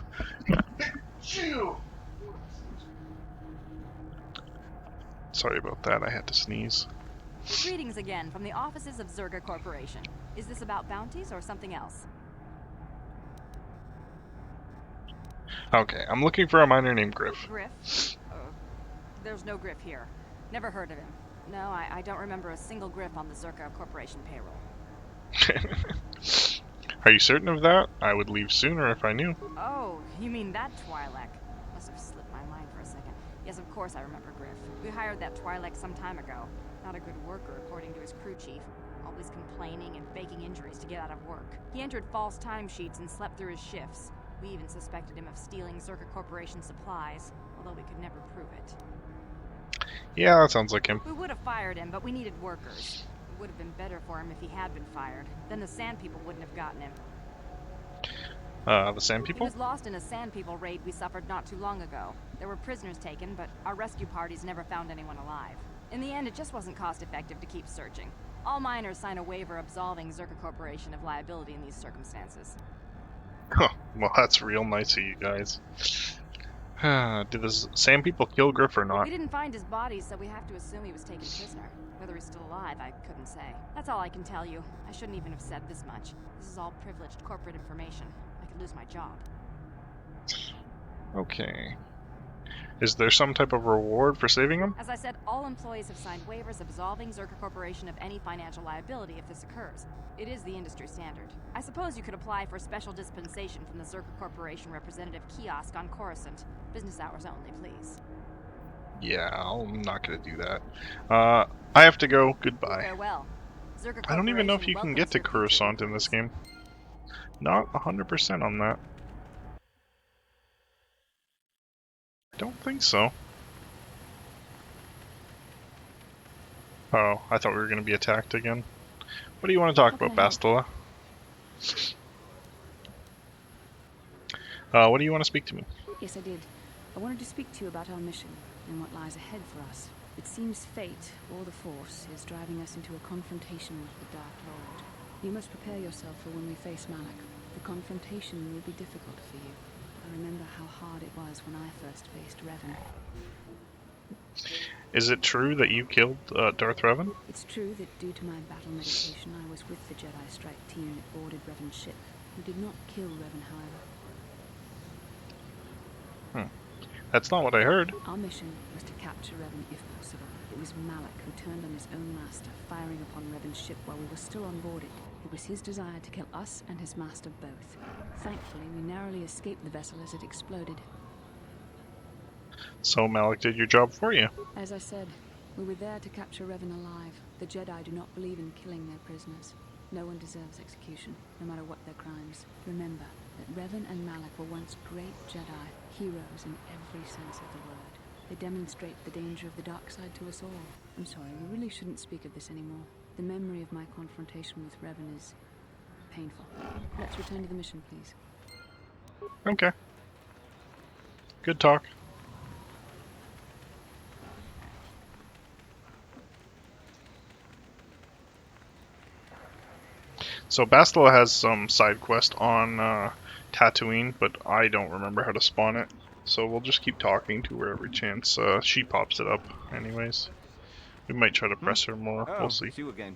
Sorry about that, I had to sneeze. Greetings again from the offices of Zerga Corporation. Is this about bounties or something else? Okay, I'm looking for a miner named Griff. Griff? There's no Griff here. Never heard of him. No, I don't remember a single Griff on the Zerga Corporation payroll. Are you certain of that? I would leave sooner if I knew. Oh, you mean that Twi'lek? Must have slipped my mind for a second. Yes, of course I remember Griff. We hired that Twi'lek some time ago. Not a good worker, according to his crew chief. Always complaining and faking injuries to get out of work. He entered false timesheets and slept through his shifts. We even suspected him of stealing Zerka Corporation supplies, although we could never prove it. Yeah, that sounds like him. We would have fired him, but we needed workers. It would have been better for him if he had been fired. Then the Sand People wouldn't have gotten him. The Sand He People? was lost in a Sand People raid we suffered not too long ago. There were prisoners taken, but our rescue parties never found anyone alive. In the end, it just wasn't cost-effective to keep searching. All miners sign a waiver absolving Zerka Corporation of liability in these circumstances. Huh, well that's real nice of you guys. Did the Sand People kill Griff or not? We didn't find his body, so we have to assume he was taken prisoner. Whether he's still alive, I couldn't say. That's all I can tell you. I shouldn't even have said this much. This is all privileged corporate information. I could lose my job. Okay. Is there some type of reward for saving them? As I said, all employees have signed waivers absolving Zerka Corporation of any financial liability if this occurs. It is the industry standard. I suppose you could apply for special dispensation from the Zerka Corporation representative kiosk on Coruscant. Business hours only, please. Yeah, I'm not gonna do that. I have to go. Goodbye. Farewell. Zerka I don't even know if Corporation you can welcomes get to your future Coruscant in this inquiries. game. Not 100% on that. Don't think so. Oh, I thought we were going to be attacked again. What do you want to talk about, Bastila? What do you want to speak to me? Yes, I did. I wanted to speak to you about our mission and what lies ahead for us. It seems fate, or the Force, is driving us into a confrontation with the Dark Lord. You must prepare yourself for when we face Malak. The confrontation will be difficult for you. I remember how hard it was when I first faced Revan. Is it true that you killed Darth Revan? It's true that due to my battle meditation, I was with the Jedi Strike team that boarded Revan's ship. We did not kill Revan, however. That's not what I heard. Our mission was to capture Revan if possible. It was Malak who turned on his own master, firing upon Revan's ship while we were still on board it. It was his desire to kill us and his master both. Thankfully, we narrowly escaped the vessel as it exploded. So Malak did your job for you. As I said, we were there to capture Revan alive. The Jedi do not believe in killing their prisoners. No one deserves execution, no matter what their crimes. Remember that Revan and Malak were once great Jedi, heroes in every sense of the word. They demonstrate the danger of the dark side to us all. I'm sorry, we really shouldn't speak of this anymore. The memory of my confrontation with Revan is painful. Let's return to the mission, please. Okay. Good talk. So Bastila has some side quest on Tatooine, but I don't remember how to spawn it. So we'll just keep talking to her every chance she pops it up anyways. We might try to press her more, we'll see. It's you again.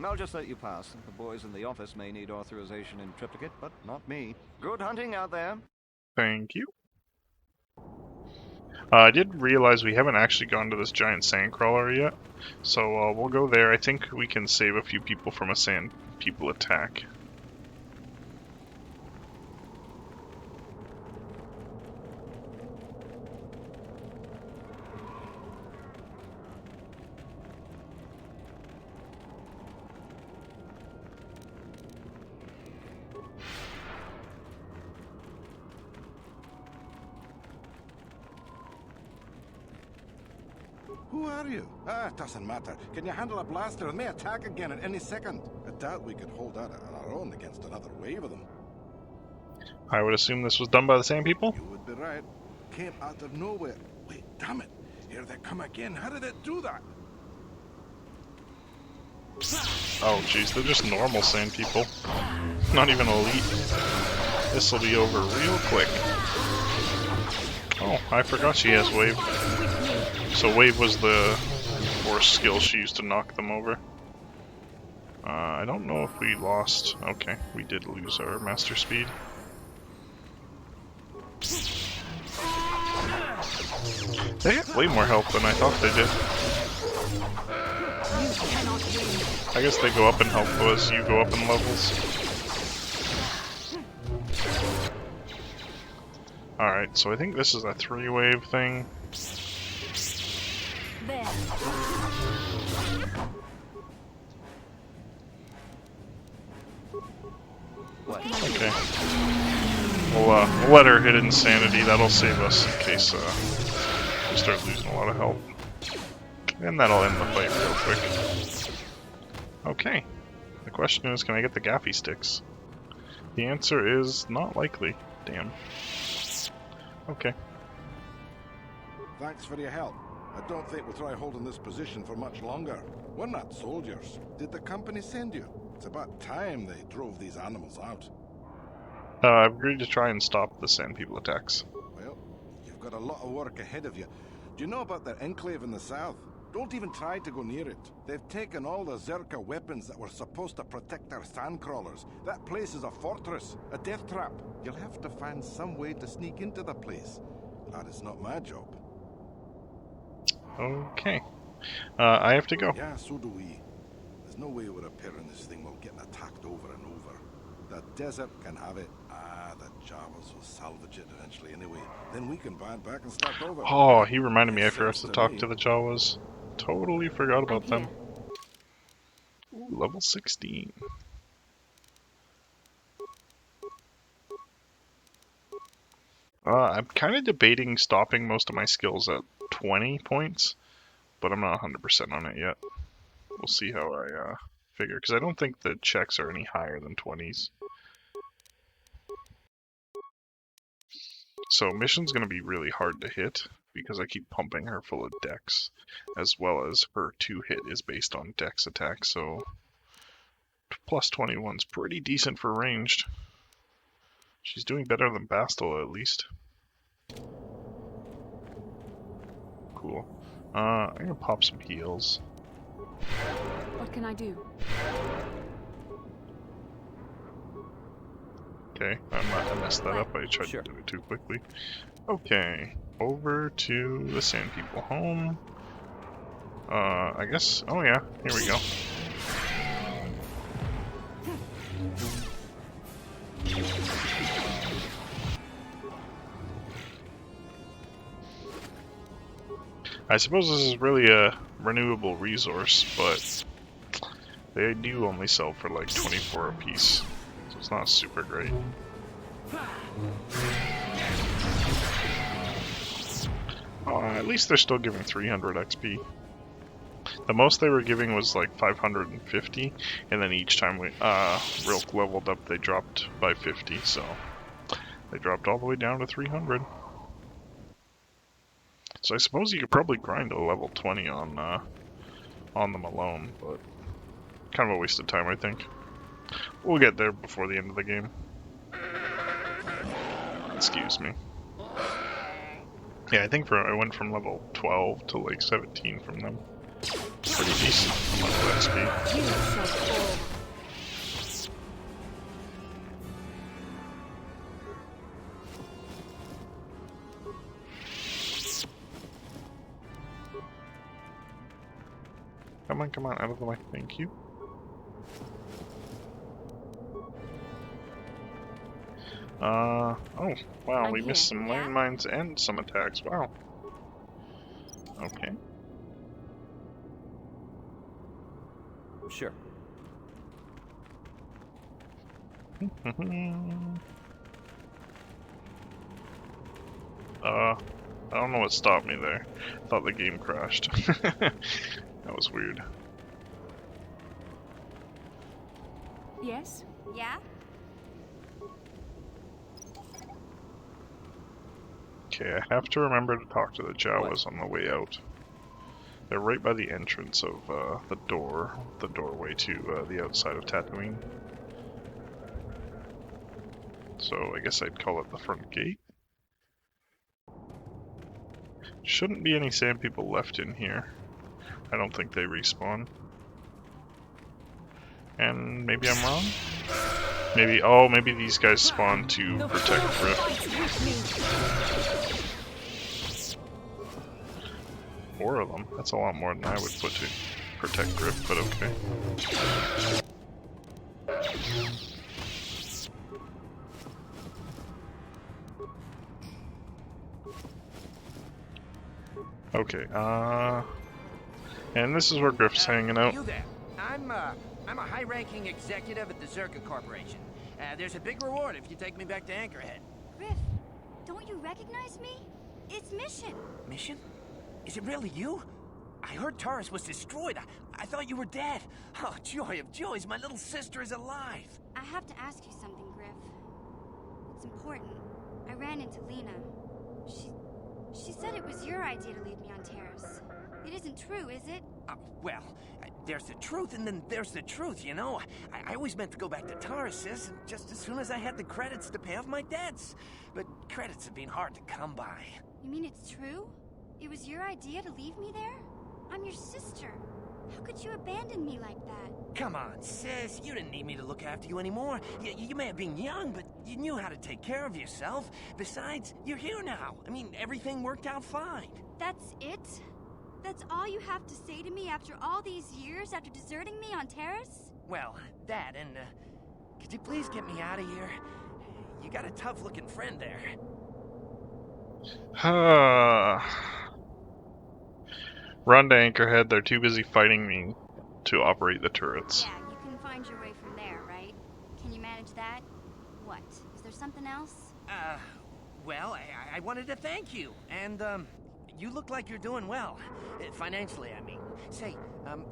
I'll just let you pass. The boys in the office may need authorization in triplicate, but not me. Good hunting out there. Thank you. I did realize we haven't actually gone to this giant sandcrawler yet, so we'll go there. I think we can save a few people from a sand people attack. Who are you? Ah, it doesn't matter. Can you handle a blaster? It may attack again at any second. I doubt we could hold out on our own against another wave of them. I would assume this was done by the same people? You would be right. Came out of nowhere. Wait, damn it. Here they come again. How did it do that? Oh jeez, they're just normal sand people. Not even elite. This will be over real quick. Oh, I forgot she has wave. So wave was the force skill she used to knock them over. I don't know if we lost. Okay, we did lose our master speed. They have way more health than I thought they did. I guess they go up in health as you go up in levels. Alright, so I think this is a 3-wave thing. Okay. We'll let her hit insanity. That'll save us in case we start losing a lot of health. And that'll end the fight real quick. Okay. The question is, can I get the gaffy sticks? The answer is not likely. Damn. Okay. Thanks for your help. I don't think we'll try holding this position for much longer. We're not soldiers. Did the company send you? It's about time they drove these animals out. I've agreed to try and stop the Sand People attacks. Well, you've got a lot of work ahead of you. Do you know about their enclave in the south? Don't even try to go near it. They've taken all the Zerka weapons that were supposed to protect our sandcrawlers. That place is a fortress, a death trap. You'll have to find some way to sneak into the place. That is not my job. Okay. I have to go. Yeah, so do we. There's no way we're repairing this thing while getting attacked over and over. The desert can have it. Ah, the Jawas will salvage it eventually anyway. Then we can buy it back and start over. Oh, he reminded me I Makes forgot sense to to talk me. to the Jawas. Totally forgot I'm about them. here. Ooh, level 16. I'm kind of debating stopping most of my skills at 20 points, but I'm not 100% on it yet. We'll see how I figure, because I don't think the checks are any higher than 20s. So mission's going to be really hard to hit, because I keep pumping her full of dex, as well as her 2-hit is based on dex attack, so plus 21's pretty decent for ranged. She's doing better than Bastila, at least. Cool. I'm gonna pop some heals. What can I do? Okay, I messed that up. I tried Sure. to do it too quickly. Okay, over to the Sand People home. I guess. Oh yeah, here we go. I suppose this is really a renewable resource, but they do only sell for like 24 apiece, so it's not super great. At least they're still giving 300 XP. The most they were giving was like 550, and then each time we Rilk leveled up, they dropped by 50, so they dropped all the way down to 300. So I suppose you could probably grind a level 20 on them alone, but kind of a waste of time, I think. We'll get there before the end of the game. Excuse me. Yeah, I think I went from level 12 to like 17 from them. Pretty decent amount of XP. Come on, out of the way. Thank you. Oh, wow, we missed some landmines and some attacks. Wow. Okay. Sure. I don't know what stopped me there. I thought the game crashed. That was weird. Yes? Yeah? Okay, I have to remember to talk to the Jawas on the way out. They're right by the entrance of the doorway to the outside of Tatooine. So I guess I'd call it the front gate. Shouldn't be any sand people left in here. I don't think they respawn. And maybe I'm wrong? Maybe these guys spawn to protect Griff. 4 of them. That's a lot more than I would put to protect Griff, but okay. Okay, and this is where Griff's hanging out. You there. I'm a high-ranking executive at the Zerka Corporation. There's a big reward if you take me back to Anchorhead. Griff, don't you recognize me? It's Mission. Mission? Is it really you? I heard Taurus was destroyed. I thought you were dead. Oh, joy of joys, my little sister is alive. I have to ask you something, Griff. It's important. I ran into Lena. She said it was your idea to leave me on Terrace. It isn't true, is it? Well, there's the truth and then there's the truth, you know? I always meant to go back to Taurus's just as soon as I had the credits to pay off my debts. But credits have been hard to come by. You mean it's true? It was your idea to leave me there? I'm your sister. How could you abandon me like that? Come on, sis. You didn't need me to look after you anymore. You may have been young, but you knew how to take care of yourself. Besides, you're here now. I mean, everything worked out fine. That's it? That's all you have to say to me after all these years, after deserting me on Terrace? Well, that, and, could you please get me out of here? You got a tough-looking friend there. Run to Anchorhead, they're too busy fighting me to operate the turrets. Yeah, you can find your way from there, right? Can you manage that? What? Is there something else? Well, I wanted to thank you, and, you look like you're doing well. Financially, I mean. Say,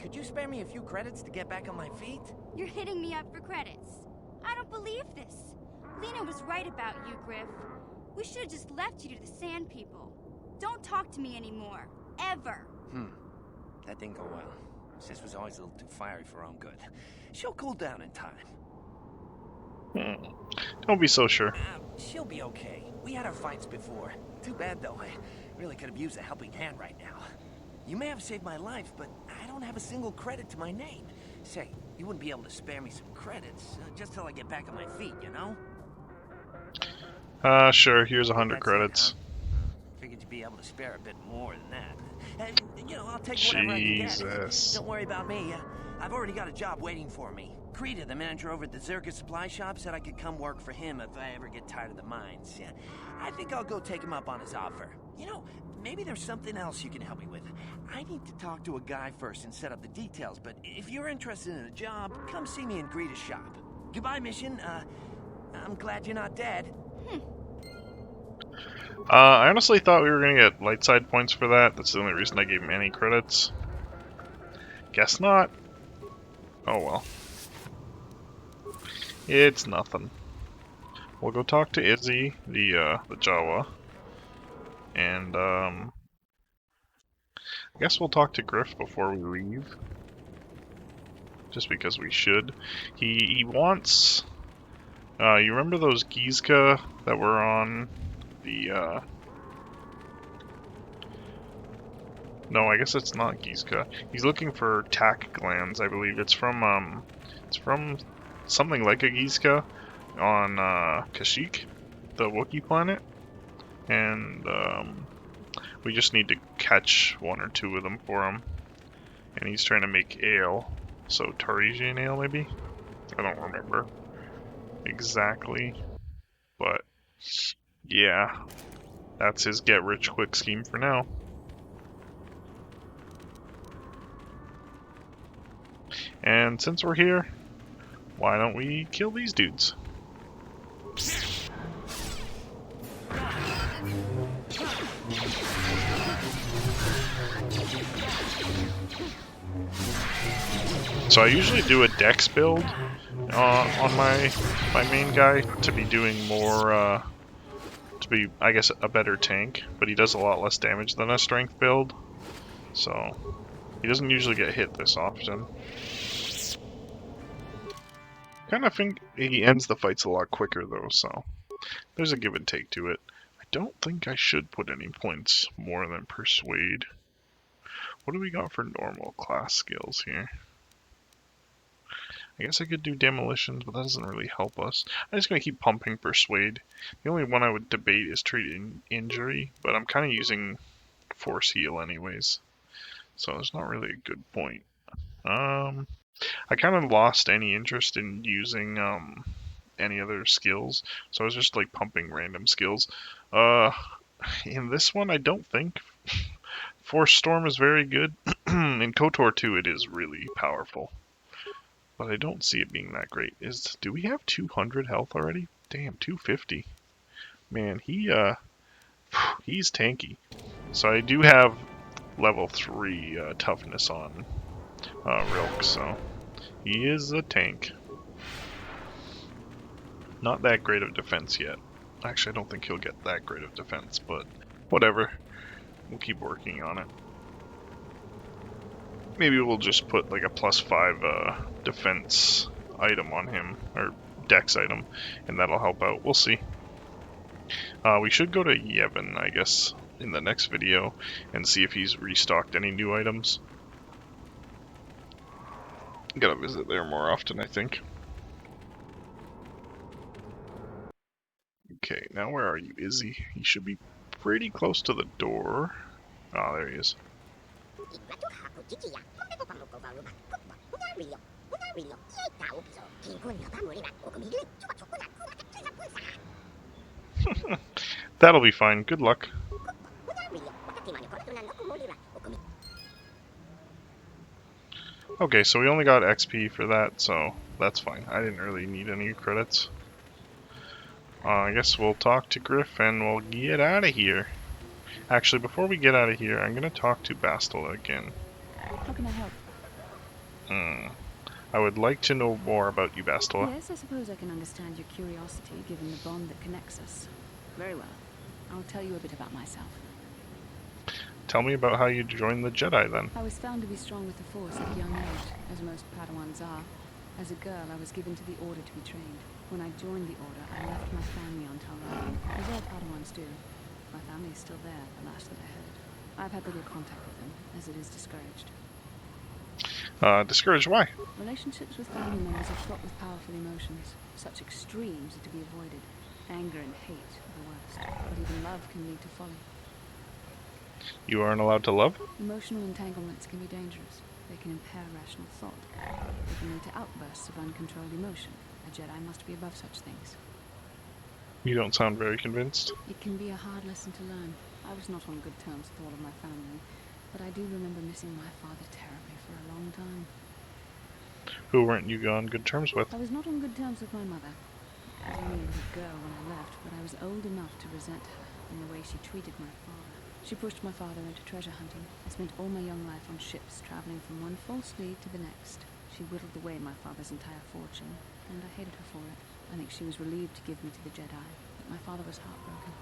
could you spare me a few credits to get back on my feet? You're hitting me up for credits. I don't believe this. Lena was right about you, Griff. We should have just left you to the Sand People. Don't talk to me anymore. Ever. That didn't go well. Sis was always a little too fiery for her own good. She'll cool down in time. Don't be so sure. She'll be okay. We had our fights before. Too bad, though. I really could have used a helping hand right now. You may have saved my life, but I don't have a single credit to my name. Say, you wouldn't be able to spare me some credits, just till I get back on my feet, you know? Sure, here's 100 That's credits. it, huh? Figured you'd be able to spare a bit more than that. You know, I'll take whatever I can get. Jesus. Don't worry about me. I've already got a job waiting for me. Krita, the manager over at the Zerka supply shop, said I could come work for him if I ever get tired of the mines. Yeah, I think I'll go take him up on his offer. You know, maybe there's something else you can help me with. I need to talk to a guy first and set up the details, but if you're interested in a job, come see me in Greta's shop. Goodbye, Mission. I'm glad you're not dead. I honestly thought we were gonna get light side points for that. That's the only reason I gave him any credits. Guess not. Oh well. It's nothing. We'll go talk to Izzy, the Jawa. And, I guess we'll talk to Griff before we leave. Just because we should. He wants... you remember those Gizka that were on the, No, I guess it's not Gizka. He's looking for tack glands, I believe. It's from something like a Gizka on, Kashyyyk, the Wookiee planet. And, we just need to catch one or two of them for him. And he's trying to make ale. So, Tarisian ale, maybe? I don't remember exactly. But, yeah. That's his get-rich-quick scheme for now. And since we're here, why don't we kill these dudes? So I usually do a dex build on my main guy to be doing more, to be, I guess, a better tank, but he does a lot less damage than a strength build, so he doesn't usually get hit this often. Kind of think he ends the fights a lot quicker though, so there's a give and take to it. I don't think I should put any points more than Persuade. What do we got for normal class skills here? I guess I could do Demolitions, but that doesn't really help us. I'm just going to keep pumping Persuade. The only one I would debate is Treat Injury, but I'm kind of using Force Heal anyways. So there's not really a good point. I kind of lost any interest in using any other skills, so I was just like pumping random skills. In this one, I don't think Force Storm is very good. In KOTOR 2, it is really powerful. But I don't see it being that great. Do we have 200 health already? Damn, 250. Man, he's tanky. So I do have level 3 toughness on Rilk, so he is a tank. Not that great of defense yet. Actually, I don't think he'll get that great of defense, but whatever. We'll keep working on it. Maybe we'll just put like a +5 defense item on him, or dex item, and that'll help out. We'll see. We should go to Yevon, I guess, in the next video, and see if he's restocked any new items. Gotta visit there more often, I think. Okay, now where are you, Izzy? He should be pretty close to the door. Ah, there he is. That'll be fine. Good luck. Okay, so we only got XP for that, so that's fine. I didn't really need any credits. I guess we'll talk to Griff and we'll get out of here. Actually, before we get out of here, I'm going to talk to Bastila again. How can I help? I would like to know more about you, Bastila. Yes, I suppose I can understand your curiosity, given the bond that connects us. Very well. I'll tell you a bit about myself. Tell me about how you joined the Jedi, then. I was found to be strong with the Force at a young age, as most Padawans are. As a girl, I was given to the Order to be trained. When I joined the Order, I left my family on Tal'Raran, as all Padawans do. My family is still there, the last that I heard. I've had little contact with them, as it is discouraged. Discouraged? Why? Relationships with family members are fraught with powerful emotions. Such extremes are to be avoided. Anger and hate are the worst, but even love can lead to folly. You aren't allowed to love? Emotional entanglements can be dangerous. They can impair rational thought. They can lead to outbursts of uncontrolled emotion. A Jedi must be above such things. You don't sound very convinced. It can be a hard lesson to learn. I was not on good terms with all of my family, but I do remember missing my father terribly for a long time. Who weren't you on good terms with? I was not on good terms with my mother. I was only a little girl when I left, but I was old enough to resent her in the way she treated my father. She pushed my father into treasure hunting. I spent all my young life on ships, traveling from one false lead to the next. She whittled away my father's entire fortune, and I hated her for it. I think she was relieved to give me to the Jedi, but my father was heartbroken.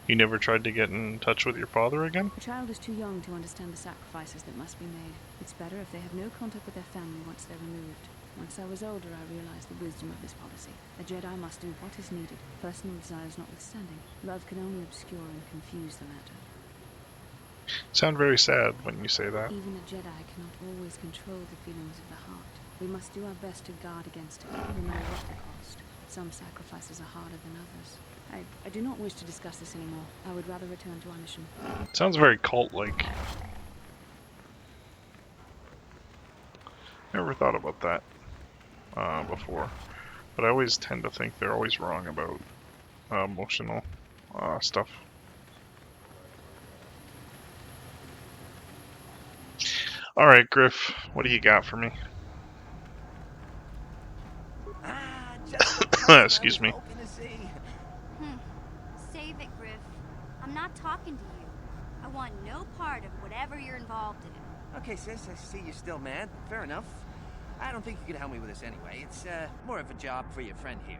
You never tried to get in touch with your father again? A child is too young to understand the sacrifices that must be made. It's better if they have no contact with their family once they're removed. Once I was older, I realized the wisdom of this policy. A Jedi must do what is needed, personal desires notwithstanding. Love can only obscure and confuse the matter. Sound very sad when you say that. Even a Jedi cannot always control the feelings of the heart. We must do our best to guard against it, no matter what the cost. Some sacrifices are harder than others. I do not wish to discuss this anymore. I would rather return to our mission. Sounds very cult-like. Never thought about that before. But I always tend to think they're always wrong about emotional stuff. Alright, Griff, what do you got for me? Excuse me. Save it, Griff. I'm not talking to you. I want no part of whatever you're involved in. Okay, sis, I see you're still mad. Fair enough. I don't think you can help me with this anyway. It's more of a job for your friend here.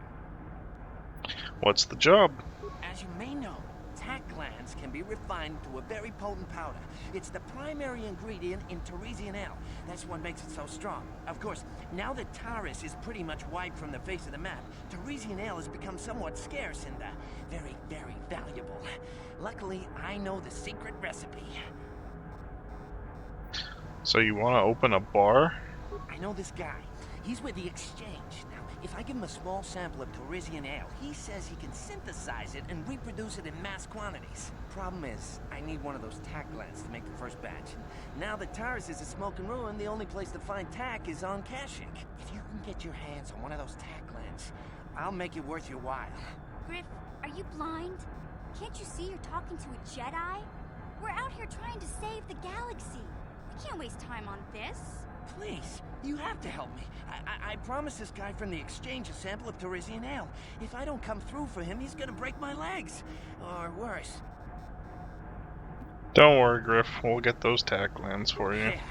What's the job? As you may know, tack glands can be refined to a very potent powder. It's the primary ingredient in Teresian ale. That's what makes it so strong. Of course, now that Taris is pretty much wiped from the face of the map, Teresian ale has become somewhat scarce and very, very valuable. Luckily, I know the secret recipe. So you want to open a bar? I know this guy. He's with the Exchange. Now, if I give him a small sample of Teresian ale, he says he can synthesize it and reproduce it in mass quantities. Problem is, I need one of those tack glands to make the first batch. And now that Taris is a smoking ruin, the only place to find tack is on Kashyyyk. If you can get your hands on one of those tack glands, I'll make it worth your while. Griff, are you blind? Can't you see you're talking to a Jedi? We're out here trying to save the galaxy. We can't waste time on this. Please, you have to help me. I promised this guy from the Exchange a sample of Teresian ale. If I don't come through for him, he's gonna break my legs. Or worse. Don't worry, Griff. We'll get those tack glands for you. Yeah,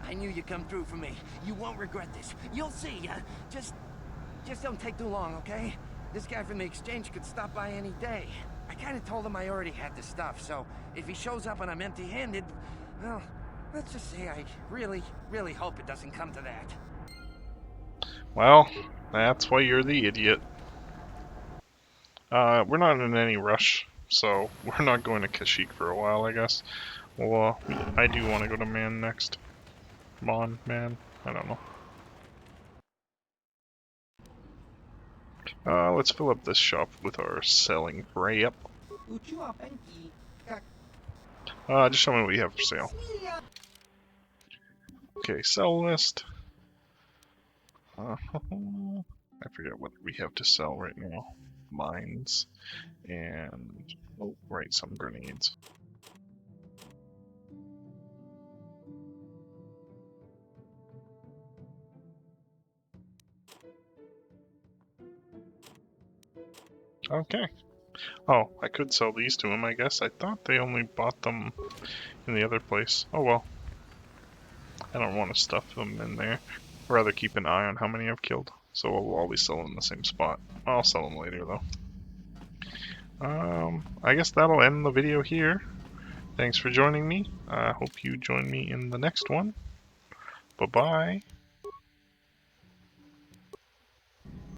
I knew you'd come through for me. You won't regret this. You'll see. Just don't take too long, okay? This guy from the Exchange could stop by any day. I kind of told him I already had the stuff, so if he shows up and I'm empty-handed, well, let's just say I really, really hope it doesn't come to that. Well, that's why you're the idiot. We're not in any rush, so we're not going to Kashyyyk for a while, I guess. Well, I do want to go to Man next. Man? I don't know. Let's fill up this shop with our selling prey up. Just show me what you have for sale. Okay, sell list. I forget what we have to sell right now. Mines and oh, right, some grenades. Okay. Oh, I could sell these to him, I guess. I thought they only bought them in the other place. Oh well. I don't want to stuff them in there. I'd rather keep an eye on how many I've killed. So I'll always sell in the same spot. I'll sell them later though. I guess that'll end the video here. Thanks for joining me. I hope you join me in the next one. Bye-bye.